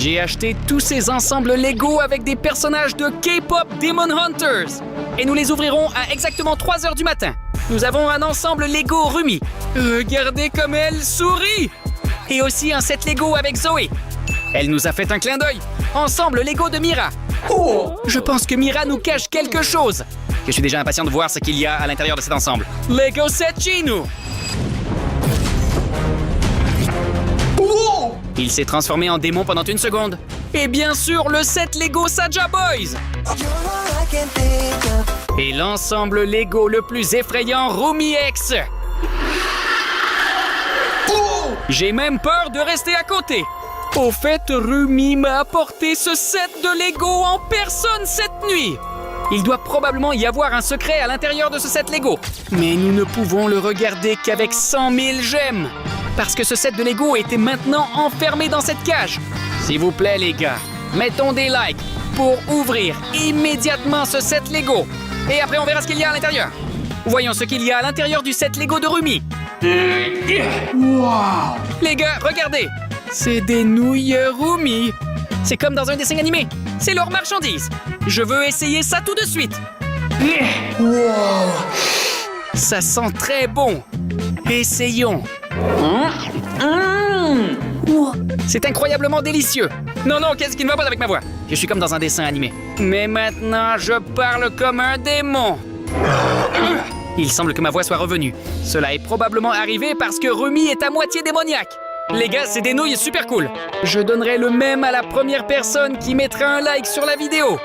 J'ai acheté tous ces ensembles Lego avec des personnages de K-pop Demon Hunters. Et nous les ouvrirons à exactement 3 heures du matin. Nous avons un ensemble Lego Rumi. Regardez comme elle sourit. Et aussi un set Lego avec Zoé. Elle nous a fait un clin d'œil. Ensemble Lego de Mira. Oh, je pense que Mira nous cache quelque chose. Je suis déjà impatient de voir ce qu'il y a à l'intérieur de cet ensemble. Lego set Ginu. Oh! Il s'est transformé en démon pendant 1 seconde. Et bien sûr, le set Lego Saja Boys. Et l'ensemble Lego le plus effrayant Rumi X. Oh! J'ai même peur de rester à côté. Au fait, Rumi m'a apporté ce set de Lego en personne cette nuit. Il doit probablement y avoir un secret à l'intérieur de ce set Lego. Mais nous ne pouvons le regarder qu'avec 100 000 gemmes. Parce que ce set de Lego était maintenant enfermé dans cette cage. S'il vous plaît, les gars, mettons des likes pour ouvrir immédiatement ce set Lego. Et après, on verra ce qu'il y a à l'intérieur. Voyons ce qu'il y a à l'intérieur du set Lego de Rumi. Wow. Les gars, regardez. C'est des nouilles Rumi. C'est comme dans un dessin animé. C'est leur marchandise. Je veux essayer ça tout de suite. Wow. Ça sent très bon. Essayons. C'est incroyablement délicieux. Non, qu'est-ce qui ne va pas avec ma voix? Je suis comme dans un dessin animé. Mais maintenant, je parle comme un démon. Il semble que ma voix soit revenue. Cela est probablement arrivé parce que Rumi est à moitié démoniaque. Les gars, c'est des nouilles super cool. Je donnerai le même à la première personne qui mettra un like sur la vidéo.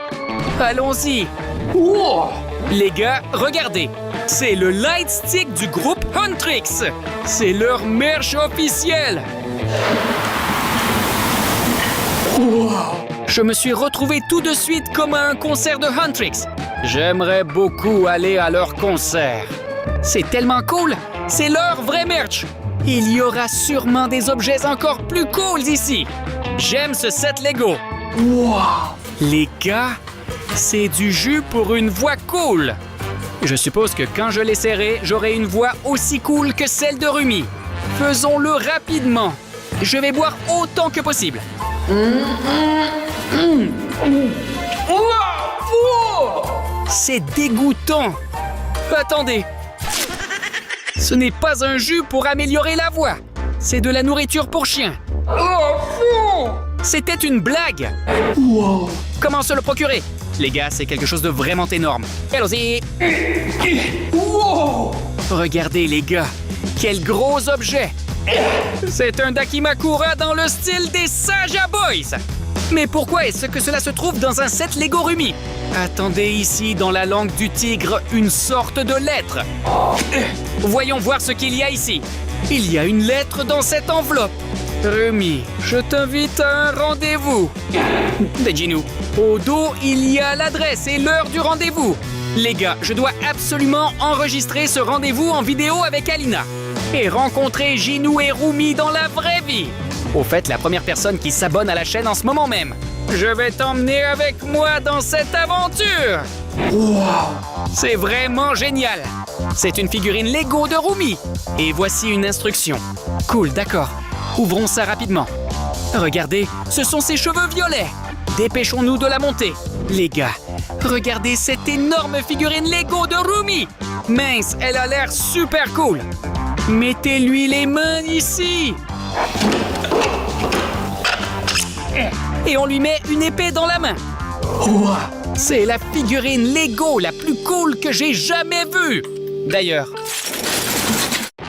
Allons-y. Wow. Les gars, regardez. C'est le light stick du groupe Huntrix. C'est leur merch officiel. Wow. Je me suis retrouvé tout de suite comme à un concert de Huntrix. J'aimerais beaucoup aller à leur concert. C'est tellement cool. C'est leur vrai merch. Il y aura sûrement des objets encore plus cool ici. J'aime ce set Lego. Wow. Les gars, c'est du jus pour une voix cool. Je suppose que quand je l'essaierai, j'aurai une voix aussi cool que celle de Rumi. Faisons-le rapidement. Je vais boire autant que possible. C'est dégoûtant. Attendez. Ce n'est pas un jus pour améliorer la voix. C'est de la nourriture pour chien. C'était une blague. Wow. Comment se le procurer? Les gars, c'est quelque chose de vraiment énorme. Allons-y. Wow. Regardez, les gars. Quel gros objet. C'est un Dakimakura dans le style des Saja Boys. Mais pourquoi est-ce que cela se trouve dans un set Lego Rumi? Attendez ici, dans la langue du tigre, une sorte de lettre. Voyons voir ce qu'il y a ici. Il y a une lettre dans cette enveloppe. Rumi, je t'invite à un rendez-vous. Dejinu. Au dos, il y a l'adresse et l'heure du rendez-vous. Les gars, je dois absolument enregistrer ce rendez-vous en vidéo avec Alina. Et rencontrer Ginu et Rumi dans la vraie vie. Au fait, la première personne qui s'abonne à la chaîne en ce moment même. Je vais t'emmener avec moi dans cette aventure. Wow. C'est vraiment génial. C'est une figurine Lego de Rumi. Et voici une instruction. Cool, d'accord. Ouvrons ça rapidement. Regardez, ce sont ses cheveux violets. Dépêchons-nous de la monter. Les gars, regardez cette énorme figurine Lego de Rumi. Mince, elle a l'air super cool. Mettez-lui les mains ici. Et on lui met une épée dans la main. Wow. C'est la figurine Lego la plus cool que j'ai jamais vue. D'ailleurs,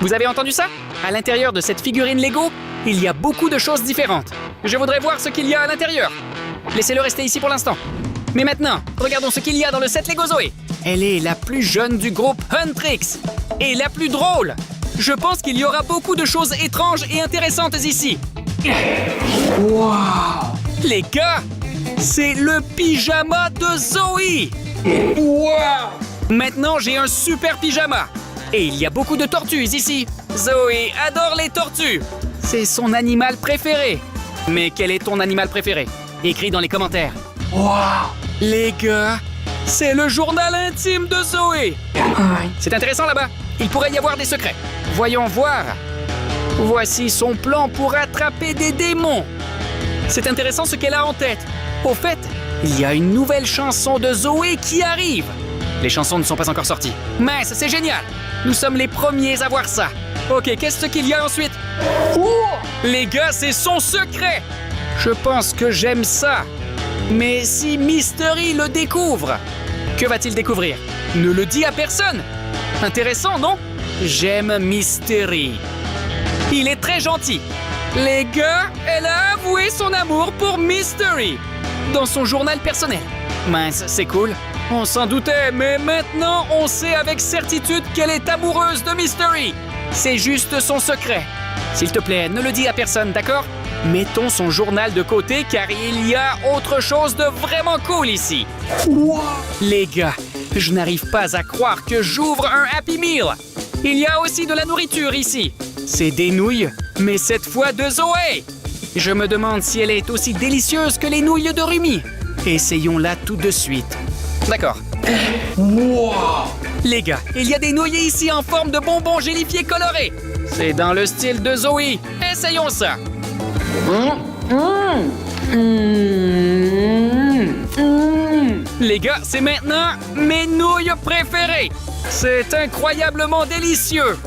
vous avez entendu ça? À l'intérieur de cette figurine Lego, il y a beaucoup de choses différentes. Je voudrais voir ce qu'il y a à l'intérieur. Laissez-le rester ici pour l'instant. Mais maintenant, regardons ce qu'il y a dans le set Lego Zoé. Elle est la plus jeune du groupe Huntrix. Et la plus drôle. Je pense qu'il y aura beaucoup de choses étranges et intéressantes ici. Wow. Les gars, c'est le pyjama de Zoé. Wow. Maintenant, j'ai un super pyjama. Et il y a beaucoup de tortues ici. Zoé adore les tortues. C'est son animal préféré. Mais quel est ton animal préféré? Écris dans les commentaires. Wow. Les gars, c'est le journal intime de Zoé. C'est intéressant là-bas. Il pourrait y avoir des secrets. Voyons voir. Voici son plan pour attraper des démons. C'est intéressant ce qu'elle a en tête. Au fait, il y a une nouvelle chanson de Zoé qui arrive. Les chansons ne sont pas encore sorties. Mince, c'est génial. Nous sommes les premiers à voir ça. Ok, qu'est-ce qu'il y a ensuite? Oh! Les gars, c'est son secret. Je pense que j'aime ça. Mais si Mystery le découvre, que va-t-il découvrir? Ne le dis à personne. Intéressant, non? J'aime Mystery. Il est très gentil. Les gars, elle a avoué son amour pour Mystery dans son journal personnel. Mince, c'est cool. On s'en doutait, mais maintenant on sait avec certitude qu'elle est amoureuse de Mystery. C'est juste son secret. S'il te plaît, ne le dis à personne, d'accord? Mettons son journal de côté car il y a autre chose de vraiment cool ici. Wow. Les gars, je n'arrive pas à croire que j'ouvre un Happy Meal. Il y a aussi de la nourriture ici. C'est des nouilles, mais cette fois de Zoé. Je me demande si elle est aussi délicieuse que les nouilles de Rumi. Essayons-la tout de suite. D'accord. Wow. Les gars, il y a des nouilles ici en forme de bonbons gélifiés colorés. C'est dans le style de Zoé. Essayons ça. Les gars, c'est maintenant mes nouilles préférées. C'est incroyablement délicieux.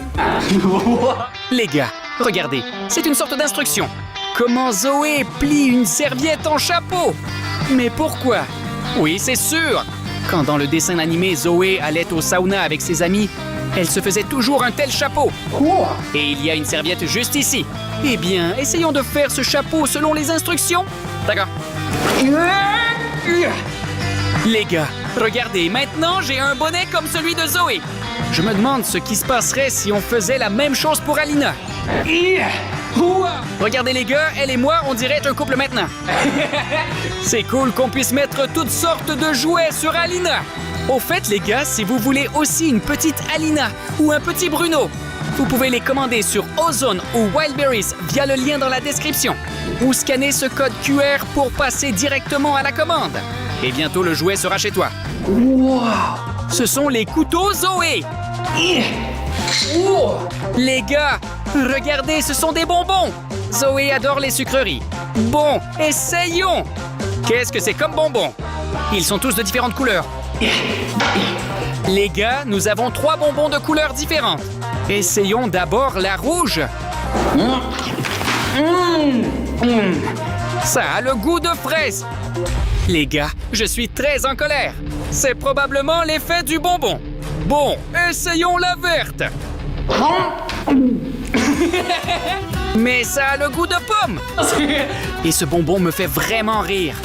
Les gars, regardez, c'est une sorte d'instruction. Comment Zoé plie une serviette en chapeau? Mais pourquoi? Oui, c'est sûr. Quand dans le dessin animé Zoé allait au sauna avec ses amis, elle se faisait toujours un tel chapeau. Et il y a une serviette juste ici. Eh bien, essayons de faire ce chapeau selon les instructions. D'accord. Les gars, regardez, maintenant j'ai un bonnet comme celui de Zoé. Je me demande ce qui se passerait si on faisait la même chose pour Alina. Regardez les gars, elle et moi, on dirait un couple maintenant. C'est cool qu'on puisse mettre toutes sortes de jouets sur Alina. Au fait, les gars, si vous voulez aussi une petite Alina ou un petit Bruno, vous pouvez les commander sur Ozone ou Wildberries via le lien dans la description. Ou scanner ce code QR pour passer directement à la commande. Et bientôt, le jouet sera chez toi. Wow! Ce sont les couteaux Zoé. Les gars, regardez, ce sont des bonbons. Zoé adore les sucreries. Bon, essayons. Qu'est-ce que c'est comme bonbons? Ils sont tous de différentes couleurs. Les gars, nous avons 3 bonbons de couleurs différentes. Essayons d'abord la rouge. Ça a le goût de fraise. Les gars, je suis très en colère. C'est probablement l'effet du bonbon. Bon, essayons la verte. Mais ça a le goût de pomme. Et ce bonbon me fait vraiment rire.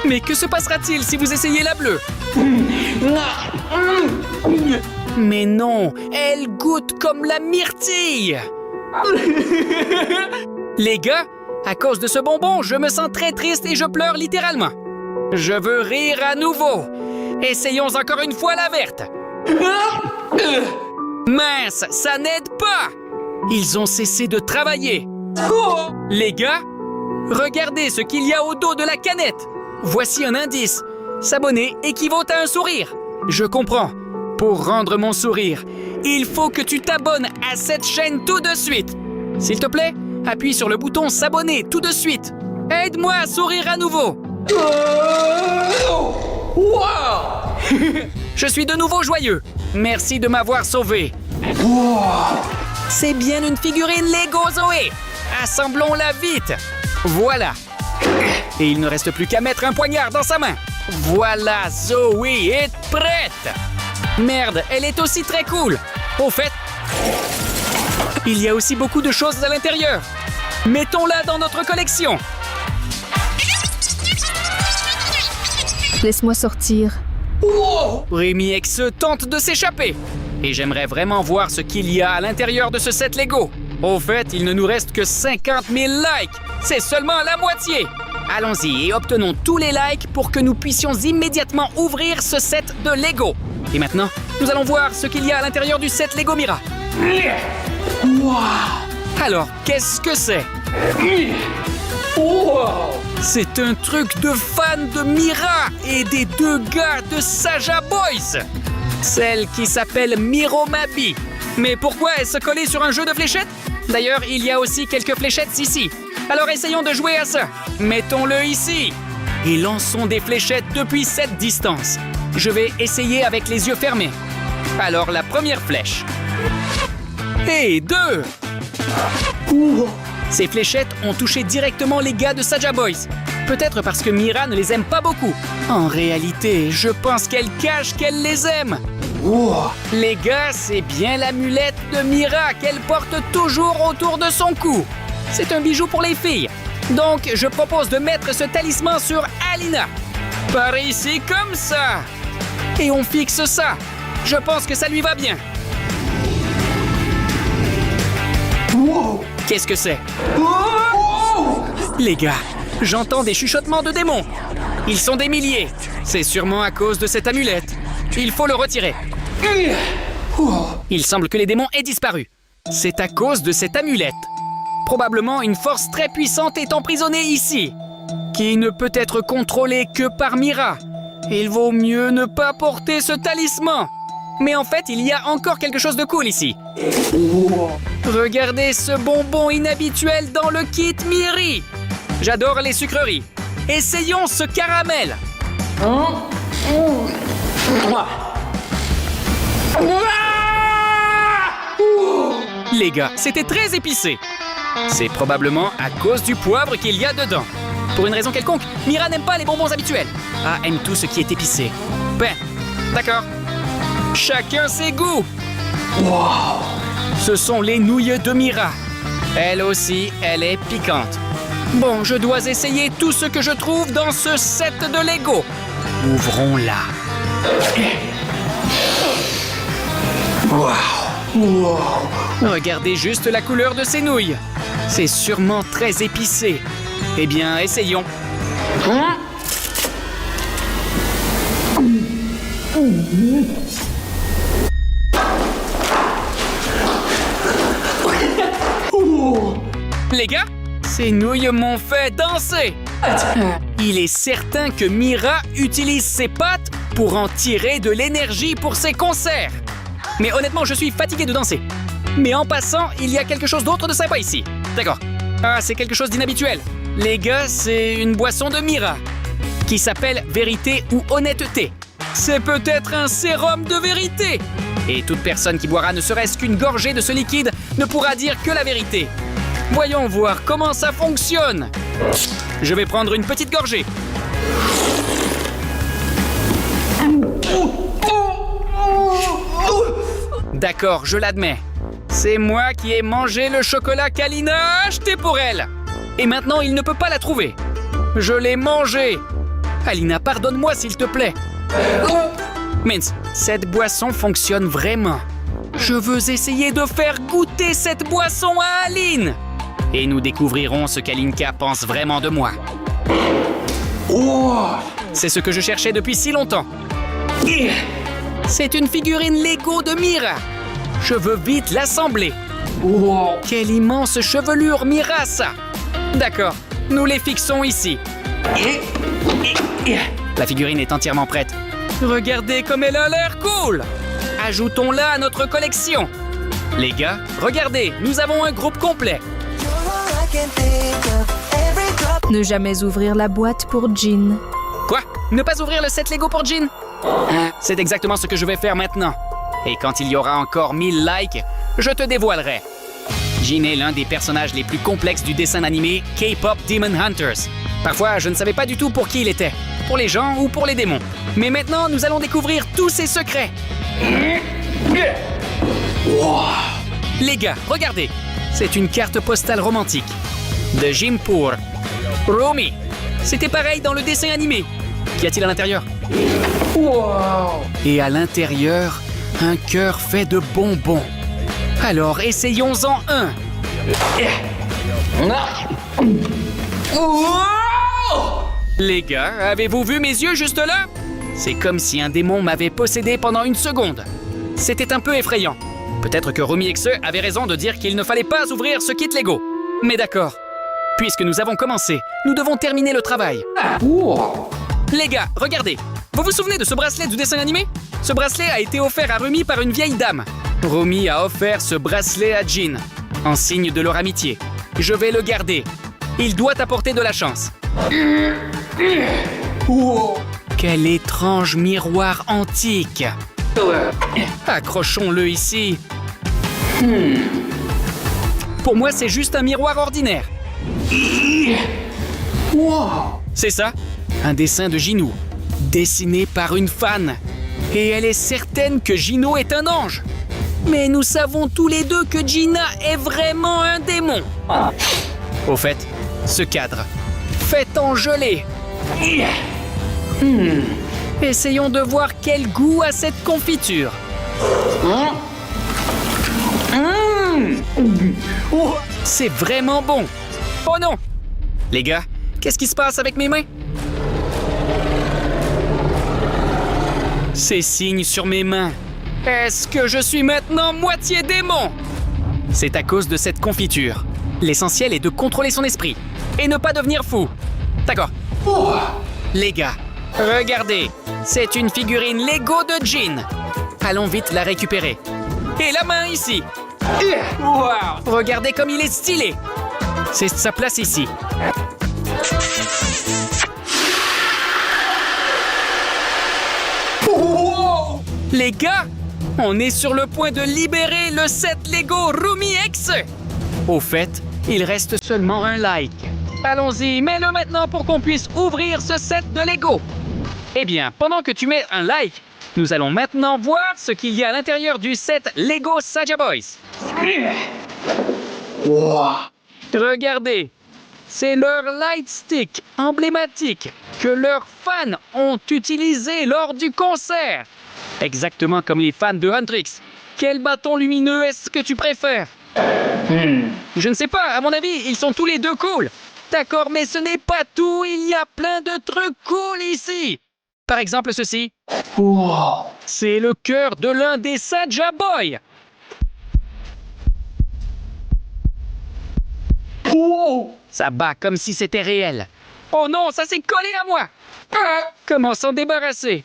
Mais que se passera-t-il si vous essayez la bleue? Mais non, elle goûte comme la myrtille. Les gars, à cause de ce bonbon, je me sens très triste et je pleure littéralement. Je veux rire à nouveau. Essayons encore une fois la verte. Mince, ça n'aide pas. Ils ont cessé de travailler. Les gars, regardez ce qu'il y a au dos de la canette. Voici un indice. S'abonner équivaut à un sourire. Je comprends. Pour rendre mon sourire, il faut que tu t'abonnes à cette chaîne tout de suite. S'il te plaît, appuie sur le bouton s'abonner tout de suite. Aide-moi à sourire à nouveau. Je suis de nouveau joyeux. Merci de m'avoir sauvé. C'est bien une figurine Lego Zoé. Assemblons-la vite. Voilà. Et il ne reste plus qu'à mettre un poignard dans sa main. Voilà, Zoé est prête. Merde, elle est aussi très cool. Au fait, il y a aussi beaucoup de choses à l'intérieur. Mettons-la dans notre collection. Laisse-moi sortir. Rémi X tente de s'échapper. Et j'aimerais vraiment voir ce qu'il y a à l'intérieur de ce set Lego. Au fait, il ne nous reste que 50 000 likes. C'est seulement la moitié. Allons-y et obtenons tous les likes pour que nous puissions immédiatement ouvrir ce set de Lego. Et maintenant, nous allons voir ce qu'il y a à l'intérieur du set Lego Mira. Alors, qu'est-ce que c'est? C'est un truc de fan de Mira et des 2 gars de Saja Boys. Celle qui s'appelle Miromabi. Mais pourquoi est-ce collée sur un jeu de fléchettes? D'ailleurs, il y a aussi quelques fléchettes ici. Alors essayons de jouer à ça. mettons-le ici. Et lançons des fléchettes depuis cette distance. Je vais essayer avec les yeux fermés. Alors la première flèche. Et 2. Ces fléchettes ont touché directement les gars de Saja Boys. Peut-être parce que Mira ne les aime pas beaucoup. En réalité, je pense qu'elle cache qu'elle les aime. Les gars, c'est bien l'amulette de Mira qu'elle porte toujours autour de son cou. C'est un bijou pour les filles. Donc, je propose de mettre ce talisman sur Alina. Par ici, comme ça. Et on fixe ça. Je pense que ça lui va bien. Qu'est-ce que c'est? Les gars, j'entends des chuchotements de démons. Ils sont des milliers. C'est sûrement à cause de cette amulette. Il faut le retirer. Il semble que les démons aient disparu. C'est à cause de cette amulette. Probablement une force très puissante est emprisonnée ici, qui ne peut être contrôlée que par Mira. Il vaut mieux ne pas porter ce talisman. Mais en fait, il y a encore quelque chose de cool ici. Regardez ce bonbon inhabituel dans le kit Miri. J'adore les sucreries. Essayons ce caramel. Les gars, c'était très épicé. C'est probablement à cause du poivre qu'il y a dedans. Pour une raison quelconque, Mira n'aime pas les bonbons habituels. Ah, aime tout ce qui est épicé. Ben, d'accord. Chacun ses goûts. Ce sont les nouilles de Mira. Elle aussi, elle est piquante. Bon, je dois essayer tout ce que je trouve dans ce set de Lego. Ouvrons-la. Regardez juste la couleur de ces nouilles. C'est sûrement très épicé. Eh bien, essayons. Les gars, ces nouilles m'ont fait danser. Il est certain que Mira utilise ses pattes pour en tirer de l'énergie pour ses concerts. Mais honnêtement, je suis fatigué de danser. Mais en passant, il y a quelque chose d'autre de sympa ici. D'accord. Ah, c'est quelque chose d'inhabituel. Les gars, c'est une boisson de Mira qui s'appelle Vérité ou Honnêteté. C'est peut-être un sérum de vérité. Et toute personne qui boira ne serait-ce qu'une gorgée de ce liquide ne pourra dire que la vérité. Voyons voir comment ça fonctionne. Je vais prendre une petite gorgée. D'accord, je l'admets. C'est moi qui ai mangé le chocolat qu'Alina a acheté pour elle. Et maintenant, il ne peut pas la trouver. Je l'ai mangé. Alina, pardonne-moi s'il te plaît. Mince, cette boisson fonctionne vraiment. Je veux essayer de faire goûter cette boisson à Aline. Et nous découvrirons ce qu'Alinka pense vraiment de moi. C'est ce que je cherchais depuis si longtemps. C'est une figurine Lego de Mira. Je veux vite l'assembler. Quelle immense chevelure, Mira, ça. D'accord, nous les fixons ici. La figurine est entièrement prête. Regardez comme elle a l'air cool. Ajoutons-la à notre collection. Les gars, regardez, nous avons un groupe complet. Ne jamais ouvrir la boîte pour Jean. Quoi? Ne pas ouvrir le set Lego pour Jean? C'est exactement ce que je vais faire maintenant. Et quand il y aura encore 1000 likes, je te dévoilerai. Jean est l'un des personnages les plus complexes du dessin animé K-Pop Demon Hunters. Parfois, je ne savais pas du tout pour qui il était, pour les gens ou pour les démons. Mais maintenant, nous allons découvrir tous ses secrets. Les gars, regardez, c'est une carte postale romantique de Jim pour Romy. C'était pareil dans le dessin animé. Qu'y a-t-il à l'intérieur? Et à l'intérieur, un cœur fait de bonbons. Alors, essayons-en un. Les gars, avez-vous vu mes yeux juste là? C'est comme si un démon m'avait possédé pendant une seconde. C'était un peu effrayant. Peut-être que Romy Exe avait raison de dire qu'il ne fallait pas ouvrir ce kit Lego. Mais d'accord. Puisque nous avons commencé, nous devons terminer le travail. Les gars, regardez. Vous vous souvenez de ce bracelet du dessin animé? Ce bracelet a été offert à Romy par une vieille dame. Romy a offert ce bracelet à Jean, en signe de leur amitié. Je vais le garder. Il doit apporter de la chance. Quel étrange miroir antique! Accrochons-le ici. Pour moi, c'est juste un miroir ordinaire. C'est ça, un dessin de Gino, dessiné par une fan. Et elle est certaine que Gino est un ange. Mais nous savons tous les deux que Gina est vraiment un démon. Au fait, ce cadre, fait en gelée. Essayons de voir quel goût a cette confiture. C'est vraiment bon. Oh non! Les gars, qu'est-ce qui se passe avec mes mains? Ces signes sur mes mains. Est-ce que je suis maintenant moitié démon? C'est à cause de cette confiture. L'essentiel est de contrôler son esprit et ne pas devenir fou. D'accord. Les gars, regardez. C'est une figurine Lego de Jean. Allons vite la récupérer. Et la main ici. Wow. Regardez comme il est stylé. C'est sa place ici. Les gars, on est sur le point de libérer le set Lego Rumi X. Au fait, il reste seulement un like. Allons-y, mets-le maintenant pour qu'on puisse ouvrir ce set de Lego. Eh bien, pendant que tu mets un like, nous allons maintenant voir ce qu'il y a à l'intérieur du set Lego Saja Boys. Regardez, c'est leur light stick emblématique que leurs fans ont utilisé lors du concert. Exactement comme les fans de Huntrix. Quel bâton lumineux est-ce que tu préfères? Je ne sais pas, à mon avis, ils sont tous les deux cool. D'accord, mais ce n'est pas tout, il y a plein de trucs cool ici. Par exemple ceci. C'est le cœur de l'un des Saja Boys. Ça bat comme si c'était réel. Oh non, ça s'est collé à moi. Comment s'en débarrasser?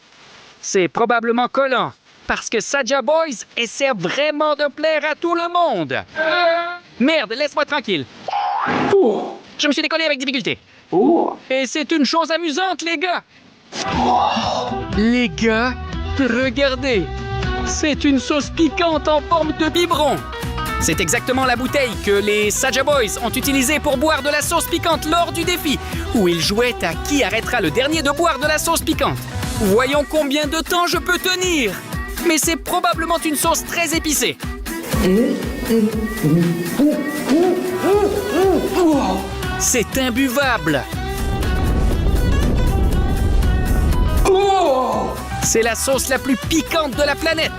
C'est probablement collant, parce que Saja Boys essaie vraiment de plaire à tout le monde. Merde, laisse-moi tranquille. Je me suis décollé avec difficulté. Et c'est une chose amusante, les gars. Les gars, regardez. C'est une sauce piquante en forme de biberon. C'est exactement la bouteille que les Saja Boys ont utilisée pour boire de la sauce piquante lors du défi, où ils jouaient à qui arrêtera le dernier de boire de la sauce piquante. Voyons combien de temps je peux tenir. Mais c'est probablement une sauce très épicée. C'est imbuvable. C'est la sauce la plus piquante de la planète.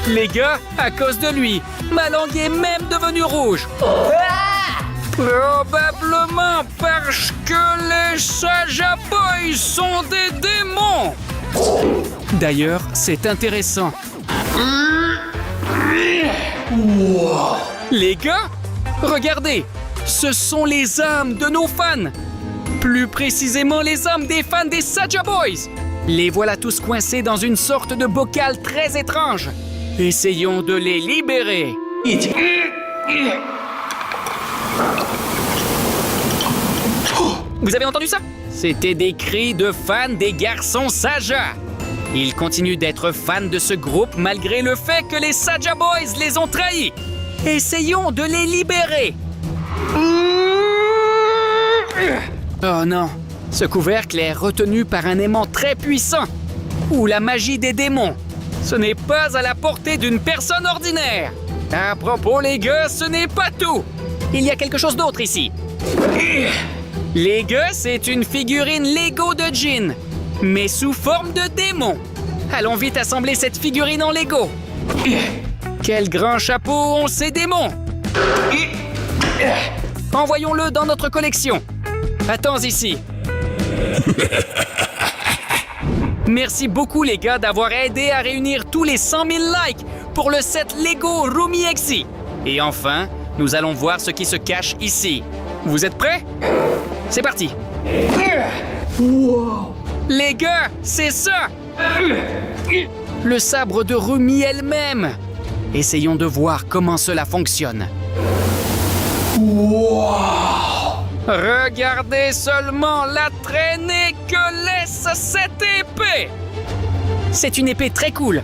Les gars, à cause de lui, ma langue est même devenue rouge. Probablement parce que les Saja Boys sont des démons. D'ailleurs, c'est intéressant. Les gars, regardez, ce sont les âmes de nos fans. Plus précisément les âmes des fans des Saja Boys. Les voilà tous coincés dans une sorte de bocal très étrange. Essayons de les libérer. Vous avez entendu ça? C'était des cris de fans des garçons Saja. Ils continuent d'être fans de ce groupe malgré le fait que les Saja Boys les ont trahis. Essayons de les libérer. Oh non, ce couvercle est retenu par un aimant très puissant. Ou la magie des démons. Ce n'est pas à la portée d'une personne ordinaire. À propos, les gars, ce n'est pas tout. Il y a quelque chose d'autre ici. Les gars, c'est une figurine Lego de Jean, mais sous forme de démon. Allons vite assembler cette figurine en Lego. Quel grand chapeau ont ces démons. Envoyons-le dans notre collection. Attends ici. Merci beaucoup les gars d'avoir aidé à réunir tous les 100 000 likes pour le set Lego Rumi X. Et enfin, nous allons voir ce qui se cache ici. Vous êtes prêts? C'est parti. Les gars, c'est ça. Le sabre de Rumi elle-même. Essayons de voir comment cela fonctionne. Regardez seulement la traînée que laisse cette épée! C'est une épée très cool.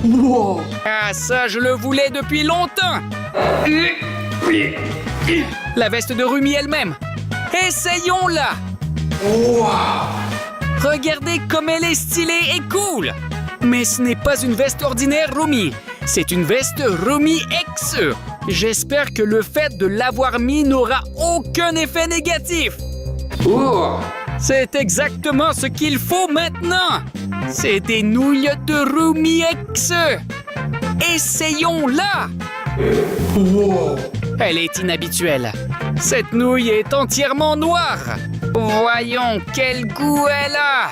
Wow. Ah, ça, je le voulais depuis longtemps. La veste de Rumi elle-même. Essayons-la. Wow. Regardez comme elle est stylée et cool. Mais ce n'est pas une veste ordinaire Rumi. C'est une veste Rumi XE. J'espère que le fait de l'avoir mis n'aura aucun effet négatif. Oh. C'est exactement ce qu'il faut maintenant. C'est des nouilles de Rumi XE. Essayons-la. Wow. Elle est inhabituelle. Cette nouille est entièrement noire. Voyons quel goût elle a.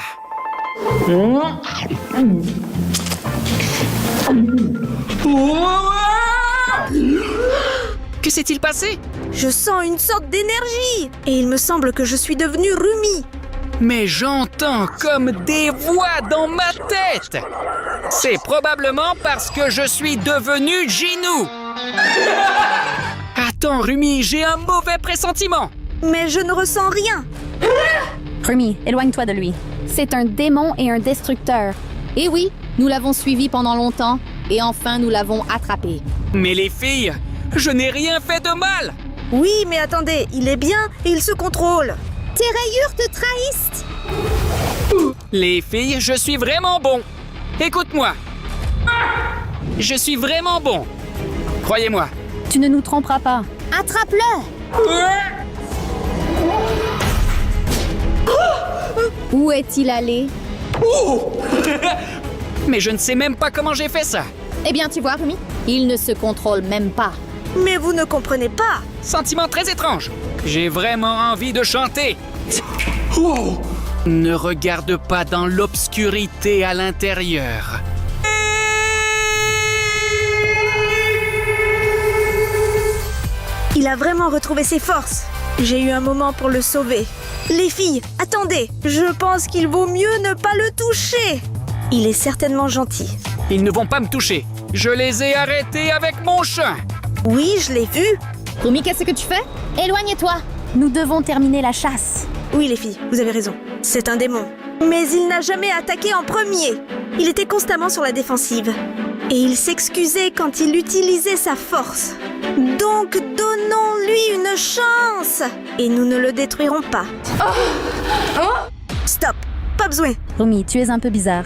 Que s'est-il passé? Je sens une sorte d'énergie et il me semble que je suis devenue Rumi. Mais j'entends comme des voix dans ma tête. C'est probablement parce que je suis devenu Jinu. Attends, Rumi, j'ai un mauvais pressentiment. Mais je ne ressens rien. Rumi, éloigne-toi de lui. C'est un démon et un destructeur. Et oui, nous l'avons suivi pendant longtemps et enfin nous l'avons attrapé. Mais les filles, je n'ai rien fait de mal. Oui, mais attendez, il est bien et il se contrôle. Tes rayures te trahissent. Les filles, je suis vraiment bon. Écoute-moi. Je suis vraiment bon. Croyez-moi. Tu ne nous tromperas pas. Attrape-le. Où est-il allé? Mais je ne sais même pas comment j'ai fait ça. Eh bien, tu vois, Rumi, il ne se contrôle même pas. Mais vous ne comprenez pas. Sentiment très étrange. J'ai vraiment envie de chanter. Wow. Ne regarde pas dans l'obscurité à l'intérieur. Il a vraiment retrouvé ses forces. J'ai eu un moment pour le sauver. Les filles, attendez. Je pense qu'il vaut mieux ne pas le toucher. Il est certainement gentil. Ils ne vont pas me toucher. Je les ai arrêtés avec mon chien. Oui, je l'ai vu. Rumi, qu'est-ce que tu fais? Éloigne-toi. Nous devons terminer la chasse. Oui, les filles, vous avez raison. C'est un démon. Mais il n'a jamais attaqué en premier. Il était constamment sur la défensive. Et il s'excusait quand il utilisait sa force. Donc, donnons-lui une chance. Et nous ne le détruirons pas. Stop. Pas besoin. Rumi, tu es un peu bizarre.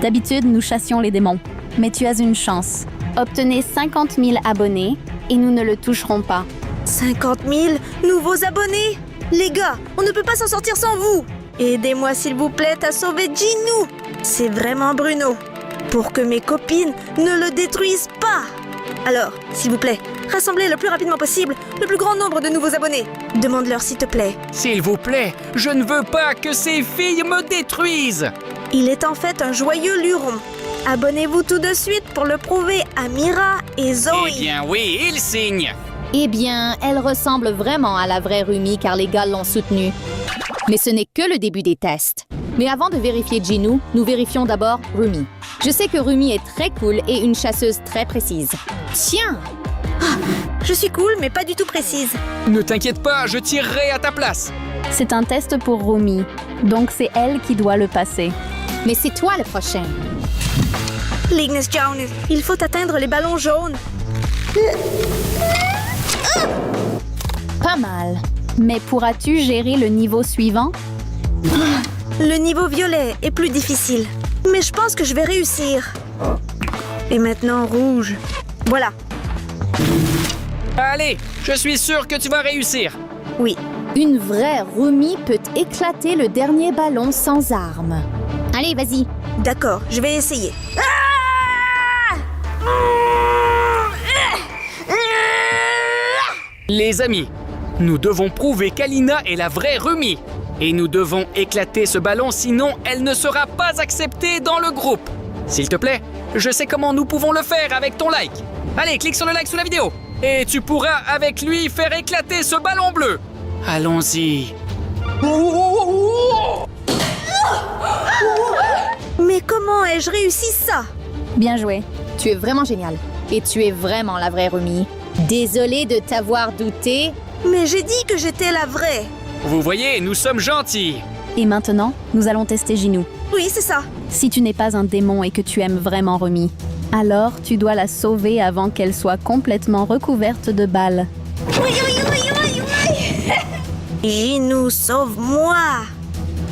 D'habitude, nous chassions les démons. Mais tu as une chance. Obtenez 50 000 abonnés et nous ne le toucherons pas. 50 000 nouveaux abonnés. Les gars, on ne peut pas s'en sortir sans vous. Aidez-moi s'il vous plaît à sauver Jinu. C'est vraiment Bruno. Pour que mes copines ne le détruisent pas. Alors, s'il vous plaît, rassemblez le plus rapidement possible le plus grand nombre de nouveaux abonnés. Demande-leur s'il te plaît. S'il vous plaît, je ne veux pas que ces filles me détruisent. Il est en fait un joyeux luron. Abonnez-vous tout de suite pour le prouver à Mira et Zoe. Eh bien oui, il signe. Eh bien, elle ressemble vraiment à la vraie Rumi car les gars l'ont soutenue. Mais ce n'est que le début des tests. Mais avant de vérifier Jinu, nous vérifions d'abord Rumi. Je sais que Rumi est très cool et une chasseuse très précise. Tiens! Je suis cool, mais pas du tout précise. Ne t'inquiète pas, je tirerai à ta place. C'est un test pour Rumi, donc c'est elle qui doit le passer. Mais c'est toi le prochain. Lignes Jones, il faut atteindre les ballons jaunes. Pas mal. Mais pourras-tu gérer le niveau suivant? Le niveau violet est plus difficile. Mais je pense que je vais réussir. Et maintenant rouge. Voilà. Allez, je suis sûr que tu vas réussir. Oui. Une vraie Rumi peut éclater le dernier ballon sans arme. Allez, vas-y. D'accord, je vais essayer. Les amis, nous devons prouver qu'Alina est la vraie Rumi. Et nous devons éclater ce ballon, sinon elle ne sera pas acceptée dans le groupe. S'il te plaît, je sais comment nous pouvons le faire avec ton like. Allez, clique sur le like sous la vidéo. Et tu pourras avec lui faire éclater ce ballon bleu. Allons-y. Mais comment ai-je réussi ça? Bien joué. Tu es vraiment génial. Et tu es vraiment la vraie Rumi. Désolée de t'avoir douté. Mais j'ai dit que j'étais la vraie. Vous voyez, nous sommes gentils. Et maintenant, nous allons tester Ginou. Oui, c'est ça. Si tu n'es pas un démon et que tu aimes vraiment Rumi, alors tu dois la sauver avant qu'elle soit complètement recouverte de balles. Oui, oui, oui, oui, oui. Ginou, sauve-moi.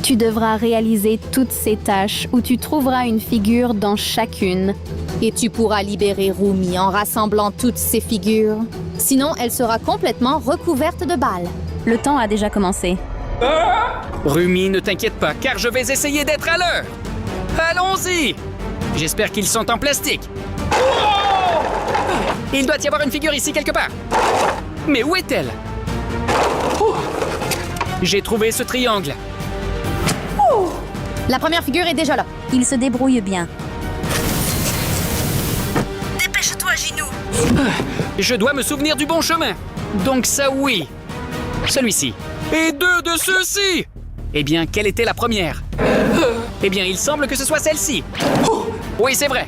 Tu devras réaliser toutes ces tâches où tu trouveras une figure dans chacune. Et tu pourras libérer Rumi en rassemblant toutes ces figures. Sinon, elle sera complètement recouverte de balles. Le temps a déjà commencé. Rumi, ne t'inquiète pas, car je vais essayer d'être à l'heure. Allons-y. J'espère qu'ils sont en plastique. Il doit y avoir une figure ici quelque part. Mais où est-elle? J'ai trouvé ce triangle. La première figure est déjà là. Il se débrouille bien. Dépêche-toi, Ginou. Je dois me souvenir du bon chemin. Donc ça, oui. Celui-ci. Et 2 de ceux-ci. Eh bien, quelle était la première? Eh bien, il semble que ce soit celle-ci. Oui, c'est vrai.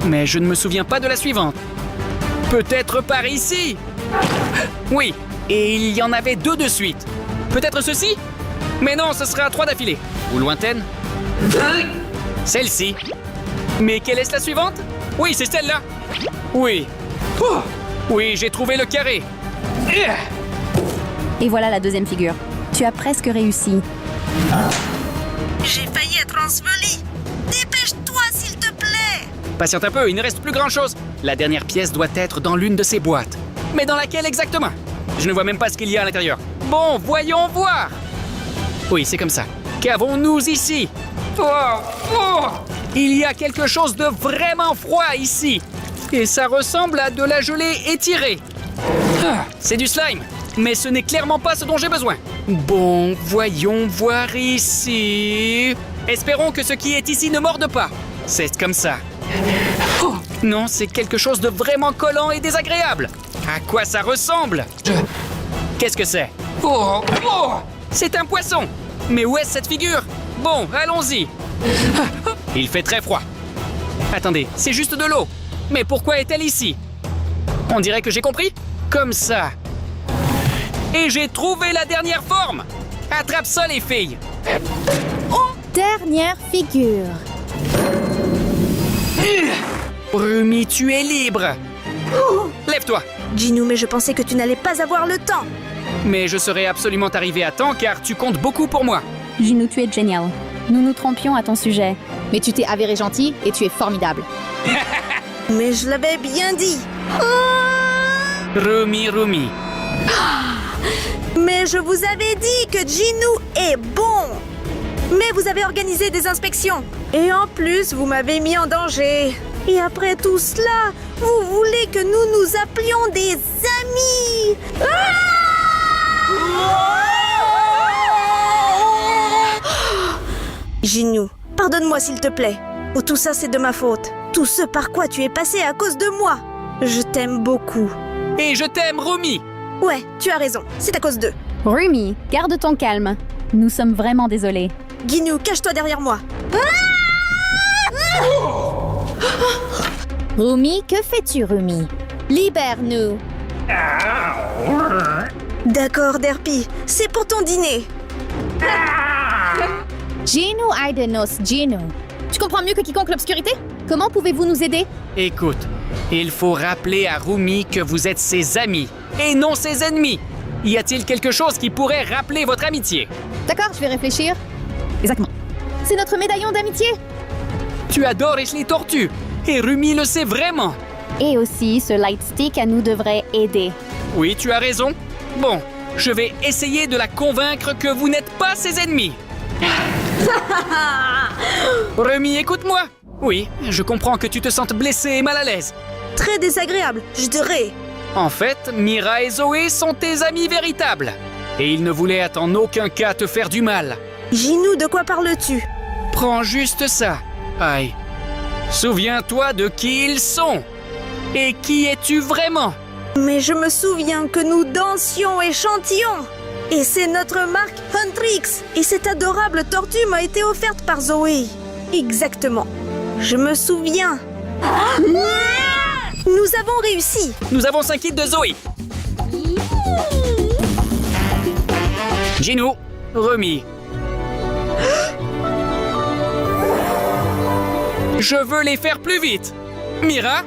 Mais je ne me souviens pas de la suivante. Peut-être par ici. Oui, et il y en avait 2 de suite. Peut-être ceci? Mais non, ce sera 3 d'affilée. Ou lointaine? Celle-ci. Mais quelle est la suivante? Oui, c'est celle-là. Oui. Oui, j'ai trouvé le carré. Et voilà la deuxième figure. Tu as presque réussi. J'ai failli être ensevelie. Dépêche-toi, s'il te plaît. Patiente un peu, il ne reste plus grand-chose. La dernière pièce doit être dans l'une de ces boîtes. Mais dans laquelle exactement? Je ne vois même pas ce qu'il y a à l'intérieur. Bon, voyons voir. Oui, c'est comme ça. Qu'avons-nous ici? Il y a quelque chose de vraiment froid ici. Et ça ressemble à de la gelée étirée. C'est du slime. Mais ce n'est clairement pas ce dont j'ai besoin. Bon, voyons voir ici. Espérons que ce qui est ici ne morde pas. C'est comme ça. Non, c'est quelque chose de vraiment collant et désagréable. À quoi ça ressemble? Qu'est-ce que c'est? C'est un poisson. Mais où est cette figure? Bon, allons-y. Il fait très froid. Attendez, c'est juste de l'eau. Mais pourquoi est-elle ici? On dirait que j'ai compris. Comme ça. Et j'ai trouvé la dernière forme. Attrape ça, les filles. Dernière figure. Rumi, tu es libre. Lève-toi. Ginou, mais je pensais que tu n'allais pas avoir le temps. Mais je serai absolument arrivé à temps car tu comptes beaucoup pour moi. Ginou, tu es génial. Nous nous trompions à ton sujet. Mais tu t'es avéré gentil et tu es formidable. Mais je l'avais bien dit. Rumi. Mais je vous avais dit que Ginou est bon. Mais vous avez organisé des inspections. Et en plus, vous m'avez mis en danger. Et après tout cela, vous voulez que nous nous appelions des amis. Ginou, pardonne-moi s'il te plaît. Ou tout ça, c'est de ma faute. Tout ce par quoi tu es passé à cause de moi. Je t'aime beaucoup. Et je t'aime, Rumi. Ouais, tu as raison. C'est à cause d'eux. Rumi, garde ton calme. Nous sommes vraiment désolés. Ginou, cache-toi derrière moi. Rumi, que fais-tu, Rumi? Libère-nous. D'accord, Derpy. C'est pour ton dîner. Ginou Aidenos, Ginou. Tu comprends mieux que quiconque l'obscurité? Comment pouvez-vous nous aider? Écoute, il faut rappeler à Rumi que vous êtes ses amis et non ses ennemis. Y a-t-il quelque chose qui pourrait rappeler votre amitié? D'accord, je vais réfléchir. Exactement. C'est notre médaillon d'amitié. Tu adores les tortues et Rumi le sait vraiment. Et aussi, ce light stick à nous devrait aider. Oui, tu as raison. Bon, je vais essayer de la convaincre que vous n'êtes pas ses ennemis. Rumi, écoute-moi. Oui, je comprends que tu te sentes blessé et mal à l'aise. Très désagréable, je dirais. En fait, Mira et Zoé sont tes amis véritables. Et ils ne voulaient en aucun cas te faire du mal. Ginou, de quoi parles-tu? Prends juste ça. Aïe. Souviens-toi de qui ils sont. Et qui es-tu vraiment? Mais je me souviens que nous dansions et chantions. Et c'est notre marque Huntrix. Et cette adorable tortue m'a été offerte par Zoé. Exactement. Je me souviens. Nous avons réussi. Nous avons 5 kits de Zoé. Jinou, Rumi. Je veux les faire plus vite. Mira?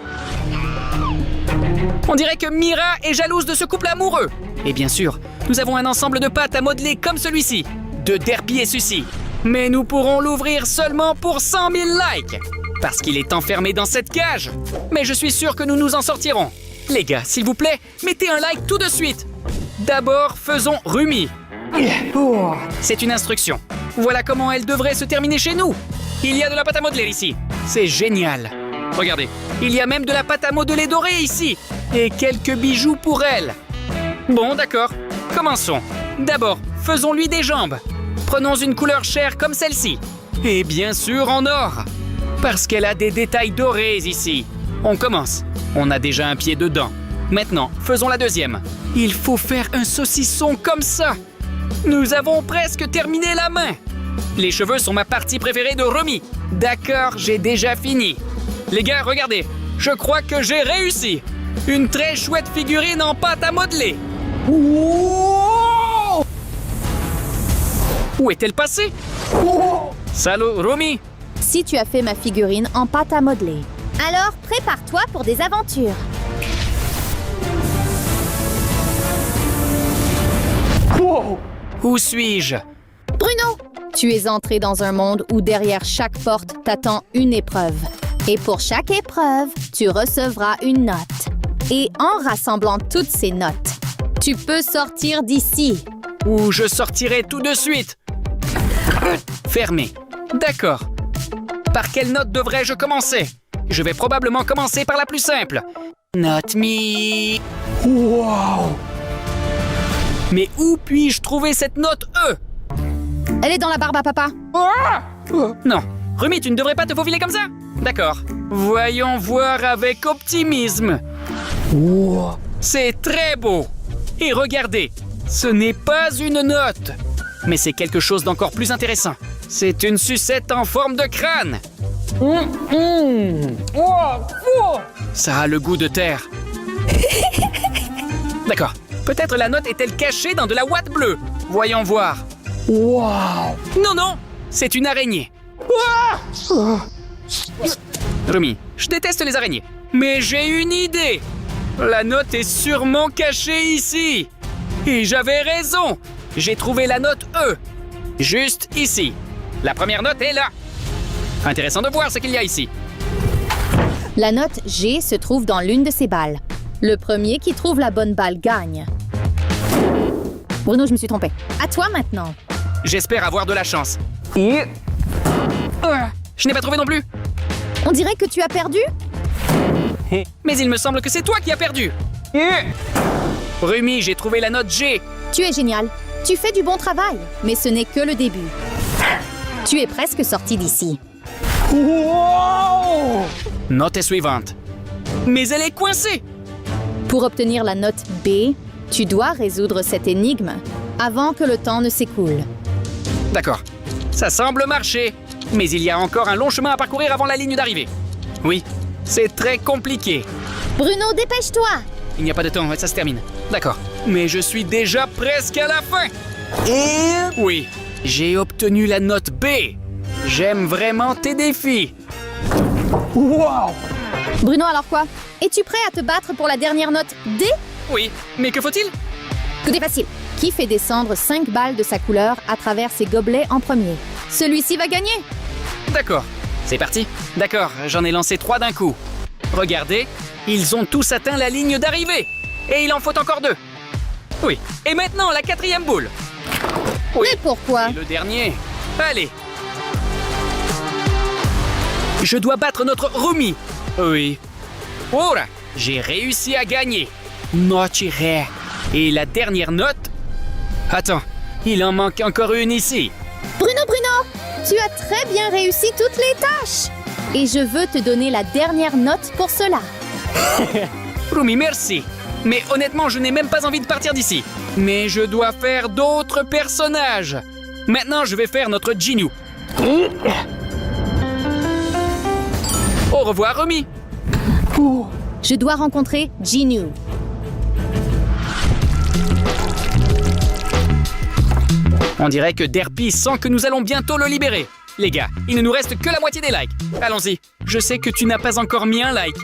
On dirait que Mira est jalouse de ce couple amoureux. Et bien sûr, nous avons un ensemble de pâtes à modeler comme celui-ci, de Derpy et Suzy. Mais nous pourrons l'ouvrir seulement pour 100 000 likes, parce qu'il est enfermé dans cette cage. Mais je suis sûr que nous nous en sortirons. Les gars, s'il vous plaît, mettez un like tout de suite. D'abord, faisons Rumi. C'est une instruction. Voilà comment elle devrait se terminer chez nous. Il y a de la pâte à modeler ici. C'est génial. Regardez, il y a même de la pâte à modeler dorée ici. Et quelques bijoux pour elle. Bon, d'accord. Commençons. D'abord, faisons-lui des jambes. Prenons une couleur chair comme celle-ci. Et bien sûr en or. Parce qu'elle a des détails dorés ici. On commence. On a déjà un pied dedans. Maintenant, faisons la deuxième. Il faut faire un saucisson comme ça. Nous avons presque terminé la main. Les cheveux sont ma partie préférée de Rumi. D'accord, j'ai déjà fini. Les gars, regardez. Je crois que j'ai réussi. Une très chouette figurine en pâte à modeler. Où est-elle passée? Salut, Rumi. Si tu as fait ma figurine en pâte à modeler, alors prépare-toi pour des aventures. Où suis-je? Bruno, tu es entré dans un monde où derrière chaque porte t'attend une épreuve. Et pour chaque épreuve, tu recevras une note. Et en rassemblant toutes ces notes, tu peux sortir d'ici. Ou je sortirai tout de suite. Fermé. D'accord. Par quelle note devrais-je commencer? Je vais probablement commencer par la plus simple. Not me. Wow! Mais où puis-je trouver cette note E? Elle est dans la barbe à papa. Non. Rumi, tu ne devrais pas te faufiler comme ça. D'accord. Voyons voir avec optimisme. Wow! C'est très beau. Et regardez, ce n'est pas une note. Mais c'est quelque chose d'encore plus intéressant. C'est une sucette en forme de crâne. Ça a le goût de terre. D'accord. Peut-être la note est-elle cachée dans de la ouate bleue. Voyons voir. Wow! Non, non, c'est une araignée. Rumi, je déteste les araignées. Mais j'ai une idée. La note est sûrement cachée ici. Et j'avais raison. J'ai trouvé la note E. Juste ici. La première note est là. Intéressant de voir ce qu'il y a ici. La note G se trouve dans l'une de ces balles. Le premier qui trouve la bonne balle gagne. Bruno, je me suis trompée. À toi maintenant. J'espère avoir de la chance. Je n'ai pas trouvé non plus. On dirait que tu as perdu? Mais il me semble que c'est toi qui as perdu. Rumi, j'ai trouvé la note G. Tu es génial. Tu fais du bon travail, mais ce n'est que le début. Tu es presque sorti d'ici. Note suivante. Mais elle est coincée. Pour obtenir la note B, tu dois résoudre cette énigme avant que le temps ne s'écoule. D'accord. Ça semble marcher. Mais il y a encore un long chemin à parcourir avant la ligne d'arrivée. Oui, c'est très compliqué. Bruno, dépêche-toi! Il n'y a pas de temps, ça se termine. D'accord. Mais je suis déjà presque à la fin. Oui, j'ai obtenu la note B. J'aime vraiment tes défis. Wow! Bruno, alors quoi? Es-tu prêt à te battre pour la dernière note D? Oui, mais que faut-il? Tout est facile. Qui fait descendre 5 balles de sa couleur à travers ses gobelets en premier? Celui-ci va gagner. D'accord, c'est parti. D'accord, j'en ai lancé 3 d'un coup. Regardez, ils ont tous atteint la ligne d'arrivée. Et il en faut encore 2. Oui, et maintenant la 4e boule. Oui, Mais pourquoi? et le dernier. Allez. Je dois battre notre Rumi. Oui. Oh là, j'ai réussi à gagner. Note ré. Et la dernière note... Attends, il en manque encore une ici. Bruno, tu as très bien réussi toutes les tâches. Et je veux te donner la dernière note pour cela. Rumi, merci. Mais honnêtement, je n'ai même pas envie de partir d'ici. Mais je dois faire d'autres personnages. Maintenant, je vais faire notre Jinou. Au revoir, Rumi. Je dois rencontrer Jinou. On dirait que Derpy sent que nous allons bientôt le libérer. Les gars, il ne nous reste que la moitié des likes. Allons-y, je sais que tu n'as pas encore mis un like.